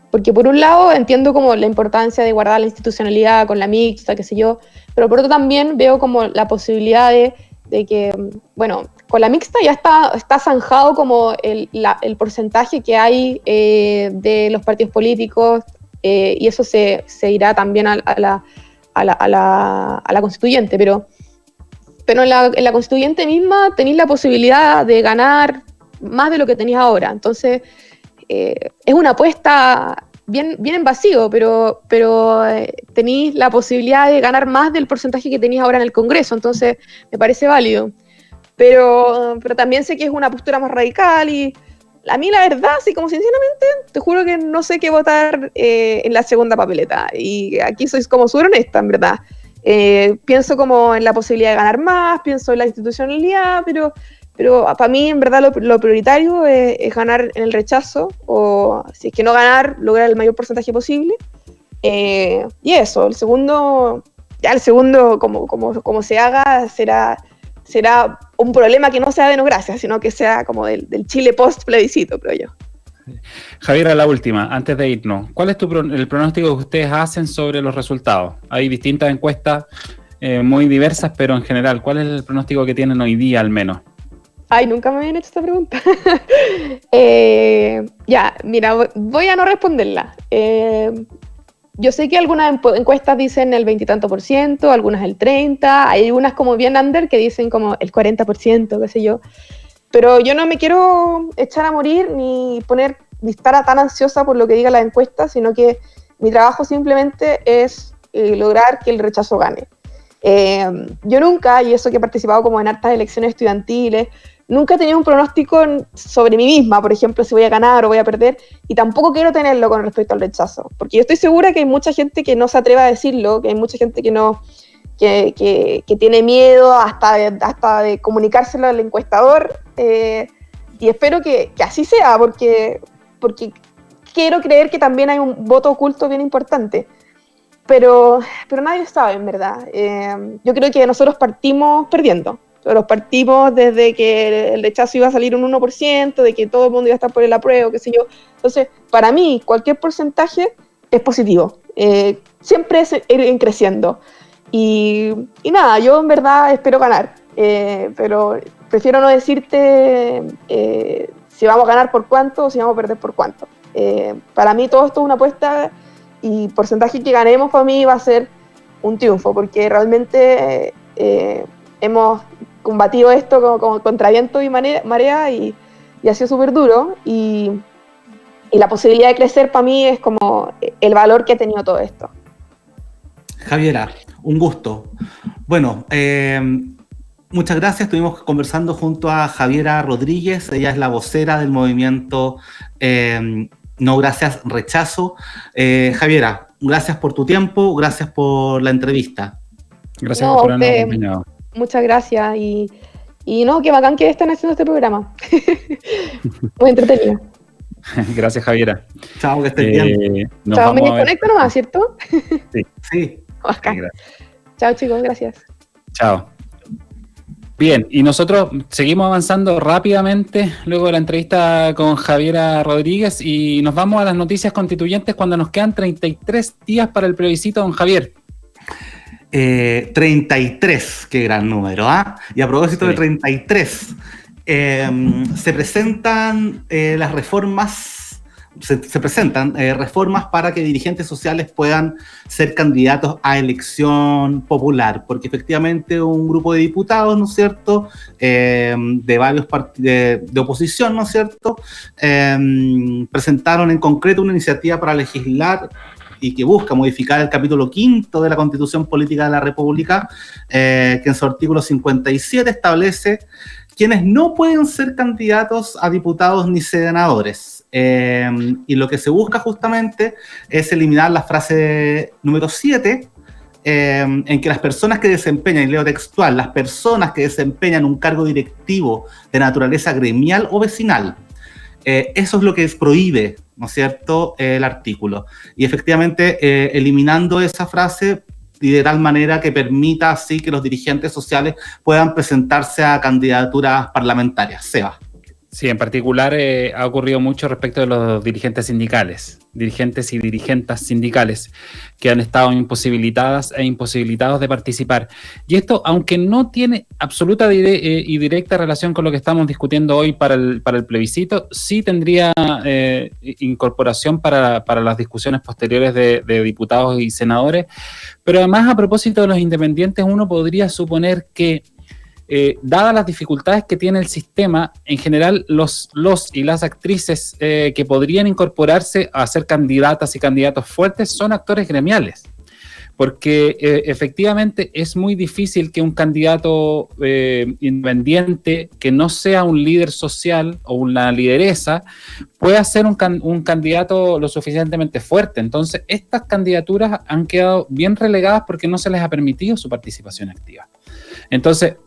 Porque por un lado entiendo como la importancia de guardar la institucionalidad con la mixta, qué sé yo, pero por otro también veo como la posibilidad de que, bueno, con la mixta ya está zanjado como el porcentaje que hay de los partidos políticos, y eso se irá también a la constituyente, pero en la constituyente misma tenéis la posibilidad de ganar más de lo que tenéis ahora. Entonces, es una apuesta bien en vacío, pero tenéis la posibilidad de ganar más del porcentaje que tenéis ahora en el Congreso. Entonces, me parece válido. Pero también sé que es una postura más radical y a mí la verdad, así como sinceramente, te juro que no sé qué votar en la segunda papeleta. Y aquí soy como súper honesta, en verdad. Pienso como en la posibilidad de ganar más, pienso en la institucionalidad, pero para mí en verdad lo prioritario es ganar en el rechazo, o si es que no ganar, lograr el mayor porcentaje posible. Y eso, el segundo como se haga será un problema que no sea de No Gracia, sino que sea como del Chile post plebiscito, creo yo.
Javiera, la última, antes de irnos, ¿cuál es el pronóstico que ustedes hacen sobre los resultados? Hay distintas encuestas muy diversas, pero en general, ¿cuál es el pronóstico que tienen hoy día al menos?
Ay, nunca me habían hecho esta pregunta. Ya, mira, voy a no responderla. yo sé que algunas encuestas dicen el 20 y tanto por ciento, algunas el 30%, hay unas como bien under que dicen como el 40%, qué sé yo. Pero yo no me quiero echar a morir ni estar tan ansiosa por lo que diga la encuesta, sino que mi trabajo simplemente es lograr que el rechazo gane. Yo nunca, y eso que he participado como en hartas elecciones estudiantiles, nunca he tenido un pronóstico sobre mí misma, por ejemplo, si voy a ganar o voy a perder, y tampoco quiero tenerlo con respecto al rechazo, porque yo estoy segura que hay mucha gente que no se atreve a decirlo, que hay mucha gente que no, que tiene miedo hasta de comunicárselo al encuestador, y espero que así sea, porque quiero creer que también hay un voto oculto bien importante. Pero nadie sabe, en verdad. Yo creo que nosotros partimos perdiendo. Nosotros partimos desde que el rechazo iba a salir un 1%, de que todo el mundo iba a estar por el apruebo, qué sé yo. Entonces, para mí, cualquier porcentaje es positivo. Siempre es ir creciendo. Y nada, yo en verdad espero ganar. Pero prefiero no decirte si vamos a ganar por cuánto o si vamos a perder por cuánto. Para mí todo esto es una apuesta, y porcentaje que ganemos para mí va a ser un triunfo, porque realmente hemos combatido esto contra viento y marea, y ha sido súper duro, y la posibilidad de crecer para mí es como el valor que ha tenido todo esto.
Javiera, un gusto. Bueno, muchas gracias. Estuvimos conversando junto a Javiera Rodríguez. Ella es la vocera del movimiento No Gracias Rechazo. Javiera, gracias por tu tiempo, gracias por la entrevista.
Gracias por habernos acompañado.
Muchas gracias, y no, qué bacán que están haciendo este programa. Muy entretenido.
Gracias, Javiera.
Chao, que estés bien.
Chao, me desconecto nomás, ¿cierto?
Sí.
Chao, chicos, gracias.
Chao. Bien, y nosotros seguimos avanzando rápidamente luego de la entrevista con Javiera Rodríguez, y nos vamos a las noticias constituyentes cuando nos quedan 33 días para el plebiscito, don Javier.
33, qué gran número, ¿ah? Y a propósito de 33, se presentan las reformas. Se presentan reformas para que dirigentes sociales puedan ser candidatos a elección popular, porque efectivamente un grupo de diputados, ¿no es cierto?, de varios partidos de oposición, ¿no es cierto?, presentaron en concreto una iniciativa para legislar y que busca modificar el capítulo 5 de la Constitución Política de la República, que en su artículo 57 establece quienes no pueden ser candidatos a diputados ni senadores. Y lo que se busca justamente es eliminar la frase número 7, en que las personas que desempeñan, y leo textual, las personas que desempeñan un cargo directivo de naturaleza gremial o vecinal. Eso es lo que prohíbe, ¿no es cierto?, el artículo. Y efectivamente, eliminando esa frase, y de tal manera que permita así que los dirigentes sociales puedan presentarse a candidaturas parlamentarias. Seba.
Sí, en particular ha ocurrido mucho respecto de los dirigentes sindicales, dirigentes y dirigentas sindicales que han estado imposibilitadas e imposibilitados de participar. Y esto, aunque no tiene absoluta y directa relación con lo que estamos discutiendo hoy para el plebiscito, sí tendría incorporación para las discusiones posteriores de diputados y senadores. Pero además, a propósito de los independientes, uno podría suponer que dadas las dificultades que tiene el sistema, en general los y las actrices que podrían incorporarse a ser candidatas y candidatos fuertes son actores gremiales, porque efectivamente es muy difícil que un candidato independiente que no sea un líder social o una lideresa pueda ser un candidato lo suficientemente fuerte. Entonces, estas candidaturas han quedado bien relegadas porque no se les ha permitido su participación activa. Entonces,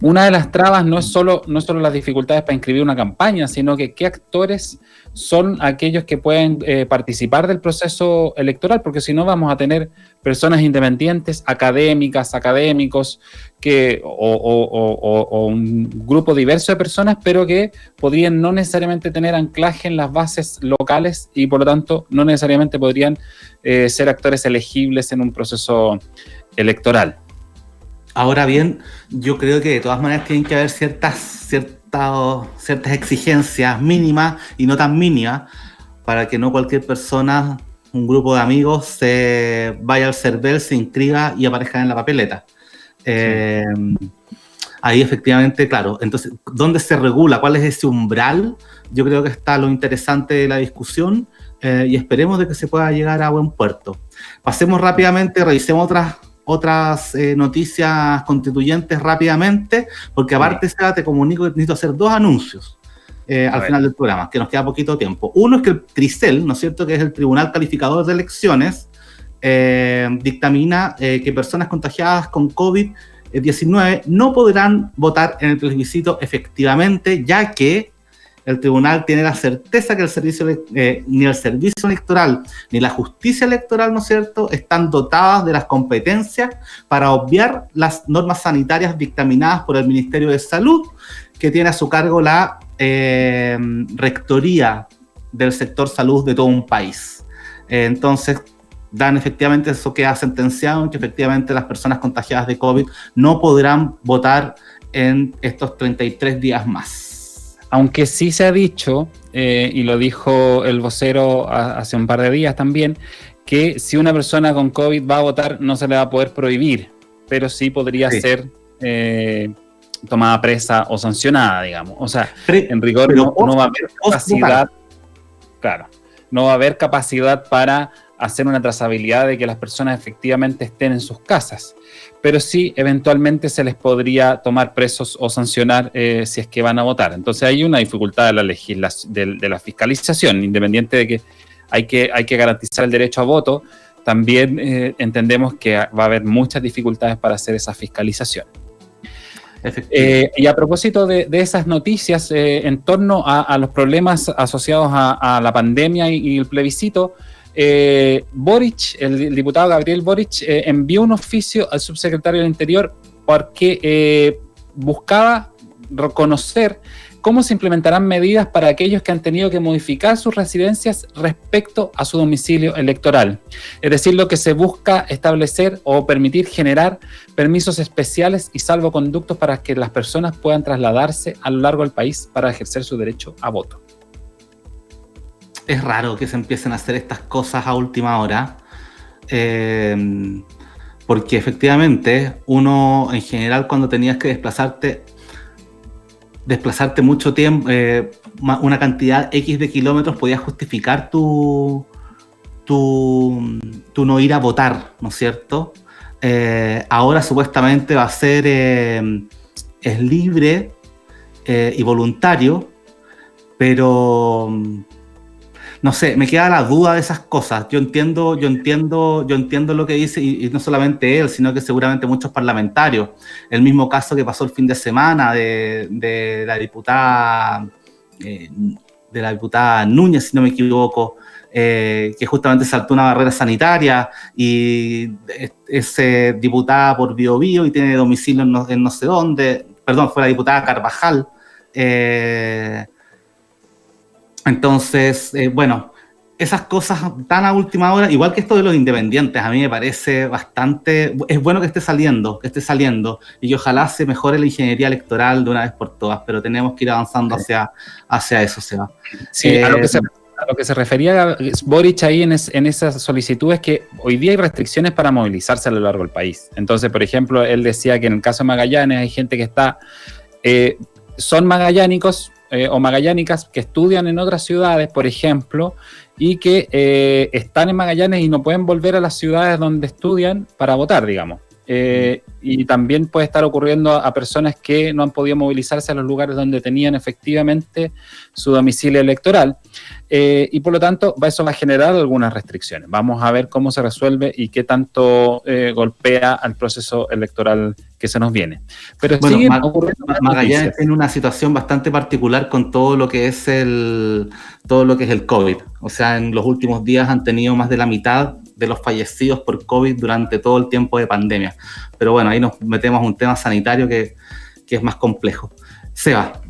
una de las trabas no es solo las dificultades para inscribir una campaña, sino que qué actores son aquellos que pueden participar del proceso electoral, porque si no vamos a tener personas independientes, académicos, o un grupo diverso de personas, pero que podrían no necesariamente tener anclaje en las bases locales y por lo tanto no necesariamente podrían ser actores elegibles en un proceso electoral.
Ahora bien, yo creo que de todas maneras tienen que haber ciertas exigencias mínimas y no tan mínimas para que no cualquier persona, un grupo de amigos se vaya al CERVEL, se inscriba y aparezca en la papeleta. Ahí efectivamente, claro, entonces, ¿dónde se regula? ¿Cuál es ese umbral? Yo creo que está lo interesante de la discusión y esperemos de que se pueda llegar a buen puerto. Pasemos rápidamente, revisemos otras noticias constituyentes rápidamente, porque aparte, te comunico que necesito hacer 2 anuncios al final del programa, que nos queda poquito tiempo. Uno es que el TRICEL, ¿no es cierto?, que es el Tribunal Calificador de Elecciones, dictamina que personas contagiadas con COVID-19 no podrán votar en el plebiscito efectivamente, ya que el tribunal tiene la certeza que ni el servicio electoral ni la justicia electoral, ¿no es cierto?, están dotadas de las competencias para obviar las normas sanitarias dictaminadas por el Ministerio de Salud, que tiene a su cargo la rectoría del sector salud de todo un país. Entonces, dan efectivamente, eso queda sentenciado en que efectivamente las personas contagiadas de COVID no podrán votar en estos 33 días más.
Aunque sí se ha dicho, y lo dijo el vocero hace un par de días también, que si una persona con COVID va a votar no se le va a poder prohibir, pero sí podría ser tomada presa o sancionada, digamos. O sea, en rigor no va a haber capacidad, claro, no va a haber capacidad para hacer una trazabilidad de que las personas efectivamente estén en sus casas, pero sí eventualmente se les podría tomar presos o sancionar si es que van a votar. Entonces hay una dificultad de la legislación, de la fiscalización, independiente de que hay que garantizar el derecho a voto. También entendemos que va a haber muchas dificultades para hacer esa fiscalización. Y a propósito de esas noticias en torno a los problemas asociados a la pandemia y el plebiscito, Boric, el diputado Gabriel Boric, envió un oficio al subsecretario del Interior porque buscaba reconocer cómo se implementarán medidas para aquellos que han tenido que modificar sus residencias respecto a su domicilio electoral. Es decir, lo que se busca establecer o permitir generar permisos especiales y salvoconductos para que las personas puedan trasladarse a lo largo del país para ejercer su derecho a voto.
Es raro que se empiecen a hacer estas cosas a última hora, porque efectivamente uno en general cuando tenías que desplazarte mucho tiempo, una cantidad X de kilómetros, podías justificar tu no ir a votar, ¿no es cierto? Ahora supuestamente va a ser es libre y voluntario, pero no sé, me queda la duda de esas cosas. Yo entiendo lo que dice, y no solamente él, sino que seguramente muchos parlamentarios. El mismo caso que pasó el fin de semana de la diputada Núñez, si no me equivoco, que justamente saltó una barrera sanitaria y es diputada por Biobío y tiene domicilio en no sé dónde. Perdón, fue la diputada Carvajal. Entonces, bueno, esas cosas tan a última hora, igual que esto de los independientes, a mí me parece bastante, es bueno que esté saliendo, y que ojalá se mejore la ingeniería electoral de una vez por todas, pero tenemos que ir avanzando hacia eso, Seba.
Sí, a lo que se refería Boric ahí en esas solicitudes, que hoy día hay restricciones para movilizarse a lo largo del país. Entonces, por ejemplo, él decía que en el caso de Magallanes hay gente que está, son magallánicos, o magallánicas que estudian en otras ciudades, por ejemplo, y que están en Magallanes y no pueden volver a las ciudades donde estudian para votar, digamos. Y también puede estar ocurriendo a personas que no han podido movilizarse a los lugares donde tenían efectivamente su domicilio electoral. Y por lo tanto, eso va a generar algunas restricciones. Vamos a ver cómo se resuelve y qué tanto golpea al proceso electoral que se nos viene. Pero bueno, siguen ocurriendo
Magallanes tiene una situación bastante particular con todo lo que es el COVID. O sea, en los últimos días han tenido más de la mitad de los fallecidos por COVID durante todo el tiempo de pandemia. Pero bueno, ahí nos metemos a un tema sanitario que es más complejo. Seba.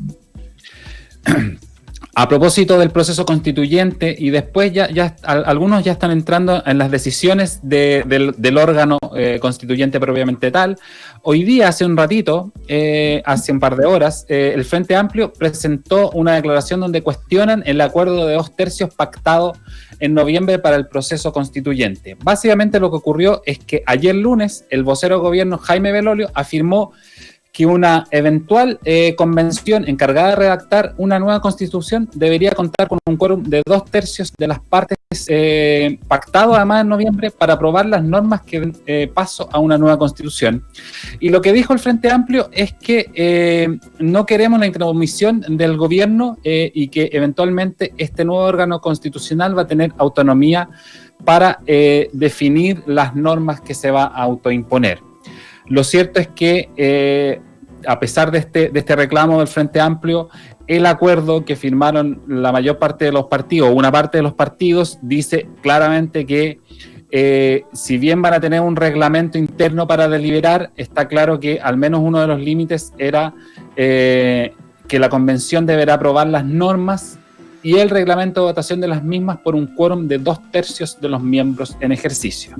A propósito del proceso constituyente, y después algunos ya están entrando en las decisiones del órgano constituyente propiamente tal. Hoy día, hace un ratito, hace un par de horas, el Frente Amplio presentó una declaración donde cuestionan el acuerdo de 2/3 pactado en noviembre para el proceso constituyente. Básicamente lo que ocurrió es que ayer lunes el vocero de gobierno Jaime Belolio afirmó que una eventual convención encargada de redactar una nueva constitución debería contar con un quórum de 2/3 de las partes pactado además en noviembre para aprobar las normas que den paso a una nueva constitución. Y lo que dijo el Frente Amplio es que no queremos la intromisión del gobierno y que eventualmente este nuevo órgano constitucional va a tener autonomía para definir las normas que se va a autoimponer. Lo cierto es que, a pesar de este reclamo del Frente Amplio, el acuerdo que firmaron la mayor parte de los partidos, o una parte de los partidos, dice claramente que si bien van a tener un reglamento interno para deliberar, está claro que al menos uno de los límites era que la convención deberá aprobar las normas y el reglamento de votación de las mismas por un quórum de 2/3 de los miembros en ejercicio.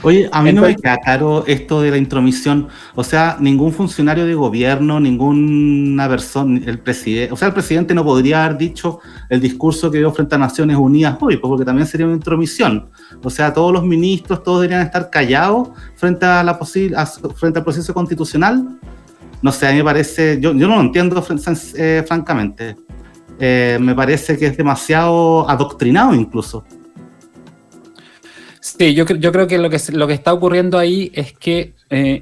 Oye, a mí no me queda claro esto de la intromisión. O sea, ningún funcionario de gobierno, ninguna persona, el presidente no podría haber dicho el discurso que dio frente a Naciones Unidas hoy, porque también sería una intromisión. O sea, todos los ministros, todos deberían estar callados frente a frente al proceso constitucional. No sé, a mí me parece, yo no lo entiendo francamente. Me parece que es demasiado adoctrinado incluso.
Sí, yo creo que lo que está ocurriendo ahí es que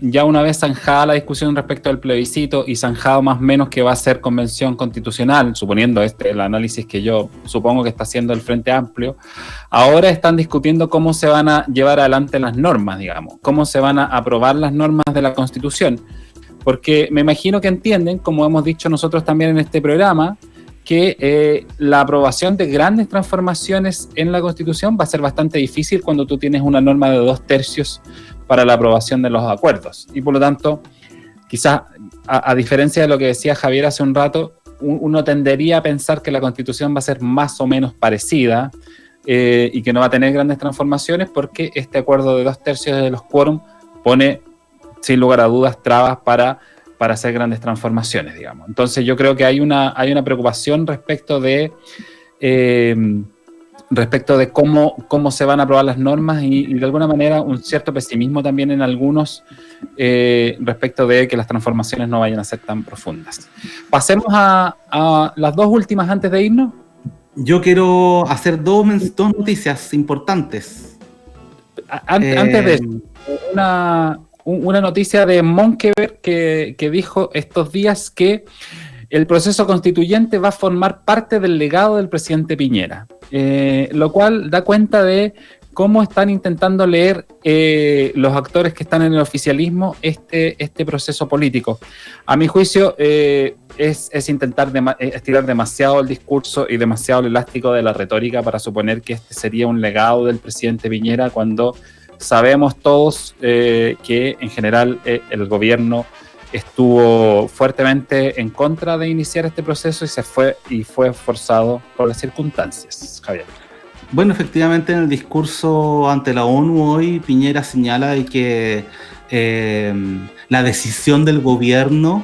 ya una vez zanjada la discusión respecto al plebiscito y zanjado más o menos que va a ser convención constitucional, suponiendo el análisis que yo supongo que está haciendo el Frente Amplio, ahora están discutiendo cómo se van a llevar adelante las normas, digamos, cómo se van a aprobar las normas de la Constitución, porque me imagino que entienden, como hemos dicho nosotros también en este programa, que la aprobación de grandes transformaciones en la Constitución va a ser bastante difícil cuando tú tienes una norma de 2/3 para la aprobación de los acuerdos. Y por lo tanto, quizás, a diferencia de lo que decía Javier hace un rato, uno tendería a pensar que la Constitución va a ser más o menos parecida y que no va a tener grandes transformaciones porque este acuerdo de 2/3 de los quórum pone, sin lugar a dudas, trabas para hacer grandes transformaciones, digamos. Entonces yo creo que hay una preocupación respecto de cómo se van a aprobar las normas y de alguna manera un cierto pesimismo también en algunos respecto de que las transformaciones no vayan a ser tan profundas. Pasemos a las dos últimas antes de irnos.
Yo quiero hacer dos noticias importantes.
Antes de eso, una noticia de Monkeberg que dijo estos días que el proceso constituyente va a formar parte del legado del presidente Piñera, lo cual da cuenta de cómo están intentando leer los actores que están en el oficialismo este proceso político. A mi juicio es intentar estirar demasiado el discurso y demasiado el elástico de la retórica para suponer que este sería un legado del presidente Piñera cuando sabemos todos que en general el gobierno estuvo fuertemente en contra de iniciar este proceso y fue forzado por las circunstancias. Javier.
Bueno, efectivamente en el discurso ante la ONU hoy Piñera señala de que la decisión del gobierno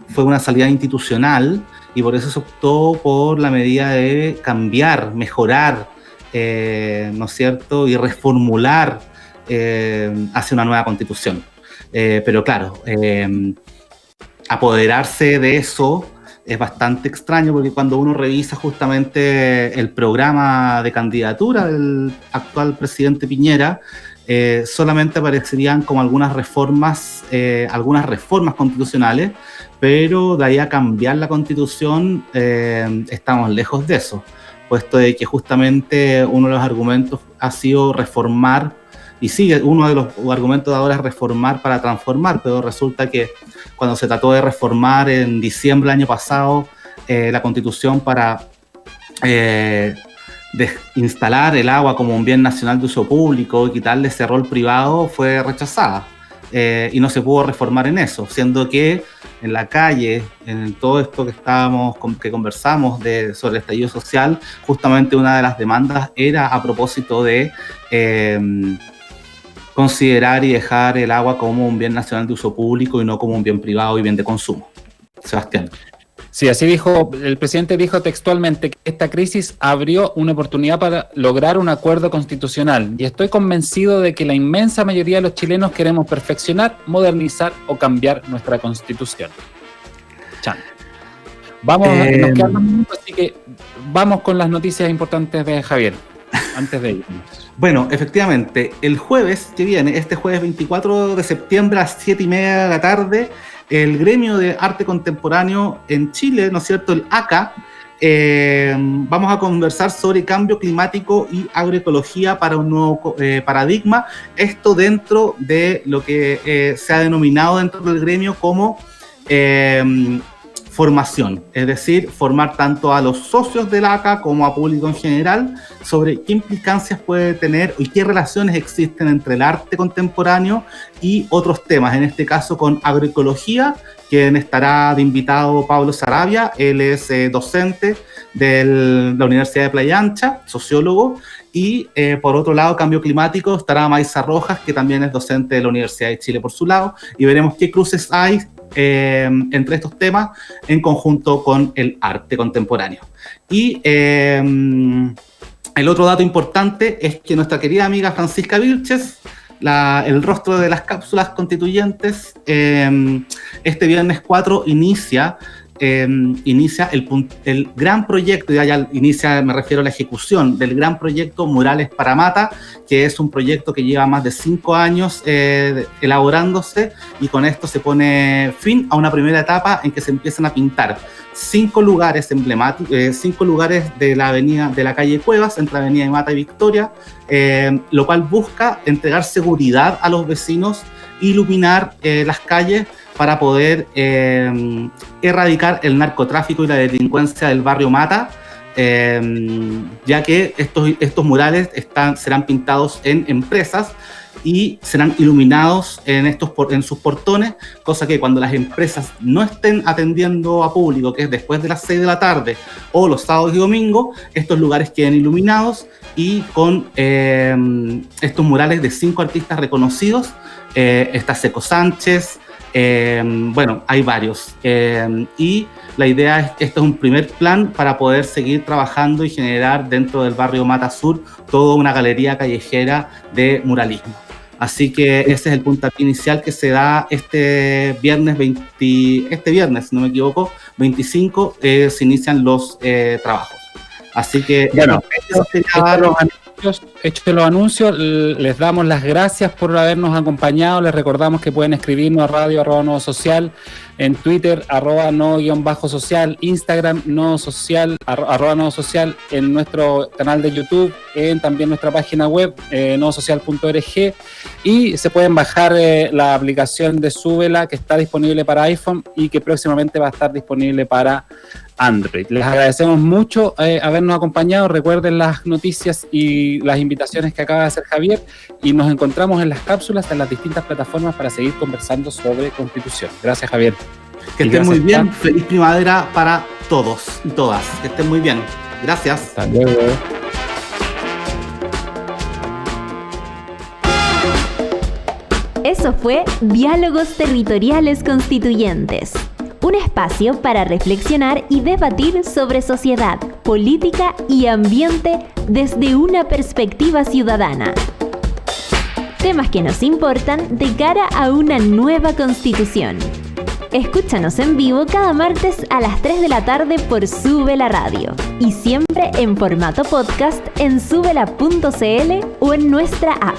fue una salida institucional y por eso se optó por la medida de cambiar, mejorar, ¿no es cierto?, y reformular hacia una nueva constitución. Pero claro, apoderarse de eso es bastante extraño porque cuando uno revisa justamente el programa de candidatura del actual presidente Piñera, solamente aparecerían como algunas reformas constitucionales, pero de ahí a cambiar la constitución estamos lejos de eso, puesto de que justamente uno de los argumentos ha sido reformar. Y sí, uno de los argumentos de ahora es reformar para transformar, pero resulta que cuando se trató de reformar en diciembre del año pasado la Constitución para instalar el agua como un bien nacional de uso público y quitarle ese rol privado, fue rechazada. y no se pudo reformar en eso, siendo que en la calle, en todo esto que conversamos sobre el estallido social, justamente una de las demandas era a propósito de considerar y dejar el agua como un bien nacional de uso público y no como un bien privado y bien de consumo. Sebastián.
Sí, así dijo, el presidente dijo textualmente que esta crisis abrió una oportunidad para lograr un acuerdo constitucional y estoy convencido de que la inmensa mayoría de los chilenos queremos perfeccionar, modernizar o cambiar nuestra constitución. Chan. Vamos, nos quedan unos minutos, así que vamos con las noticias importantes de Javier, antes de irnos.
Bueno, efectivamente, el jueves que viene, este jueves 24 de septiembre a las 7:30 de la tarde, el Gremio de Arte Contemporáneo en Chile, ¿no es cierto?, el ACA, vamos a conversar sobre cambio climático y agroecología para un nuevo paradigma. Esto dentro de lo que se ha denominado dentro del gremio como formación, es decir, formar tanto a los socios del ACA como a público en general sobre qué implicancias puede tener y qué relaciones existen entre el arte contemporáneo y otros temas, en este caso con agroecología, quien estará de invitado Pablo Sarabia, él es docente de la Universidad de Playa Ancha, sociólogo, y por otro lado, cambio climático, estará Maisa Rojas, que también es docente de la Universidad de Chile por su lado, y veremos qué cruces hay entre estos temas en conjunto con el arte contemporáneo. Y el otro dato importante es que nuestra querida amiga Francisca Vilches, el rostro de las cápsulas constituyentes, este viernes 4 inicia el gran proyecto, ya inicia, me refiero a la ejecución del gran proyecto Murales para Mata, que es un proyecto que lleva más de 5 años elaborándose, y con esto se pone fin a una primera etapa en que se empiezan a pintar 5 lugares emblemáticos, 5 lugares de la calle Cuevas, entre Avenida de Mata y Victoria, lo cual busca entregar seguridad a los vecinos, iluminar las calles para poder erradicar el narcotráfico y la delincuencia del barrio Mata, ya que estos murales serán pintados en empresas y serán iluminados en sus portones, cosa que cuando las empresas no estén atendiendo a público, que es después de las 6 de la tarde o los sábados y domingos, estos lugares queden iluminados y con estos murales de 5 artistas reconocidos. Está Seco Sánchez, bueno, hay varios, y la idea es que este es un primer plan para poder seguir trabajando y generar dentro del barrio Mata Sur toda una galería callejera de muralismo. Así que ese es el puntapié inicial que se da este viernes, si no me equivoco, 25, se inician los trabajos. Así que
bueno, hechos los anuncios, les damos las gracias por habernos acompañado. Les recordamos que pueden escribirnos a radio@nodosocial, en Twitter @no_social, Instagram @nodosocial, en nuestro canal de YouTube, en también nuestra página web nodosocial.org, y se pueden bajar la aplicación de Súbela, que está disponible para iPhone y que próximamente va a estar disponible para Android. Les agradecemos mucho habernos acompañado. Recuerden las noticias y las invitaciones que acaba de hacer Javier, y nos encontramos en las cápsulas en las distintas plataformas para seguir conversando sobre Constitución. Gracias, Javier.
Que estén muy bien. Feliz primavera para todos y todas. Que estén muy bien. Gracias.
Hasta luego.
Eso fue Diálogos Territoriales Constituyentes, un espacio para reflexionar y debatir sobre sociedad, política y ambiente desde una perspectiva ciudadana. Temas que nos importan de cara a una nueva constitución. Escúchanos en vivo cada martes a las 3 de la tarde por Súbela Radio, y siempre en formato podcast en súbela.cl o en nuestra app.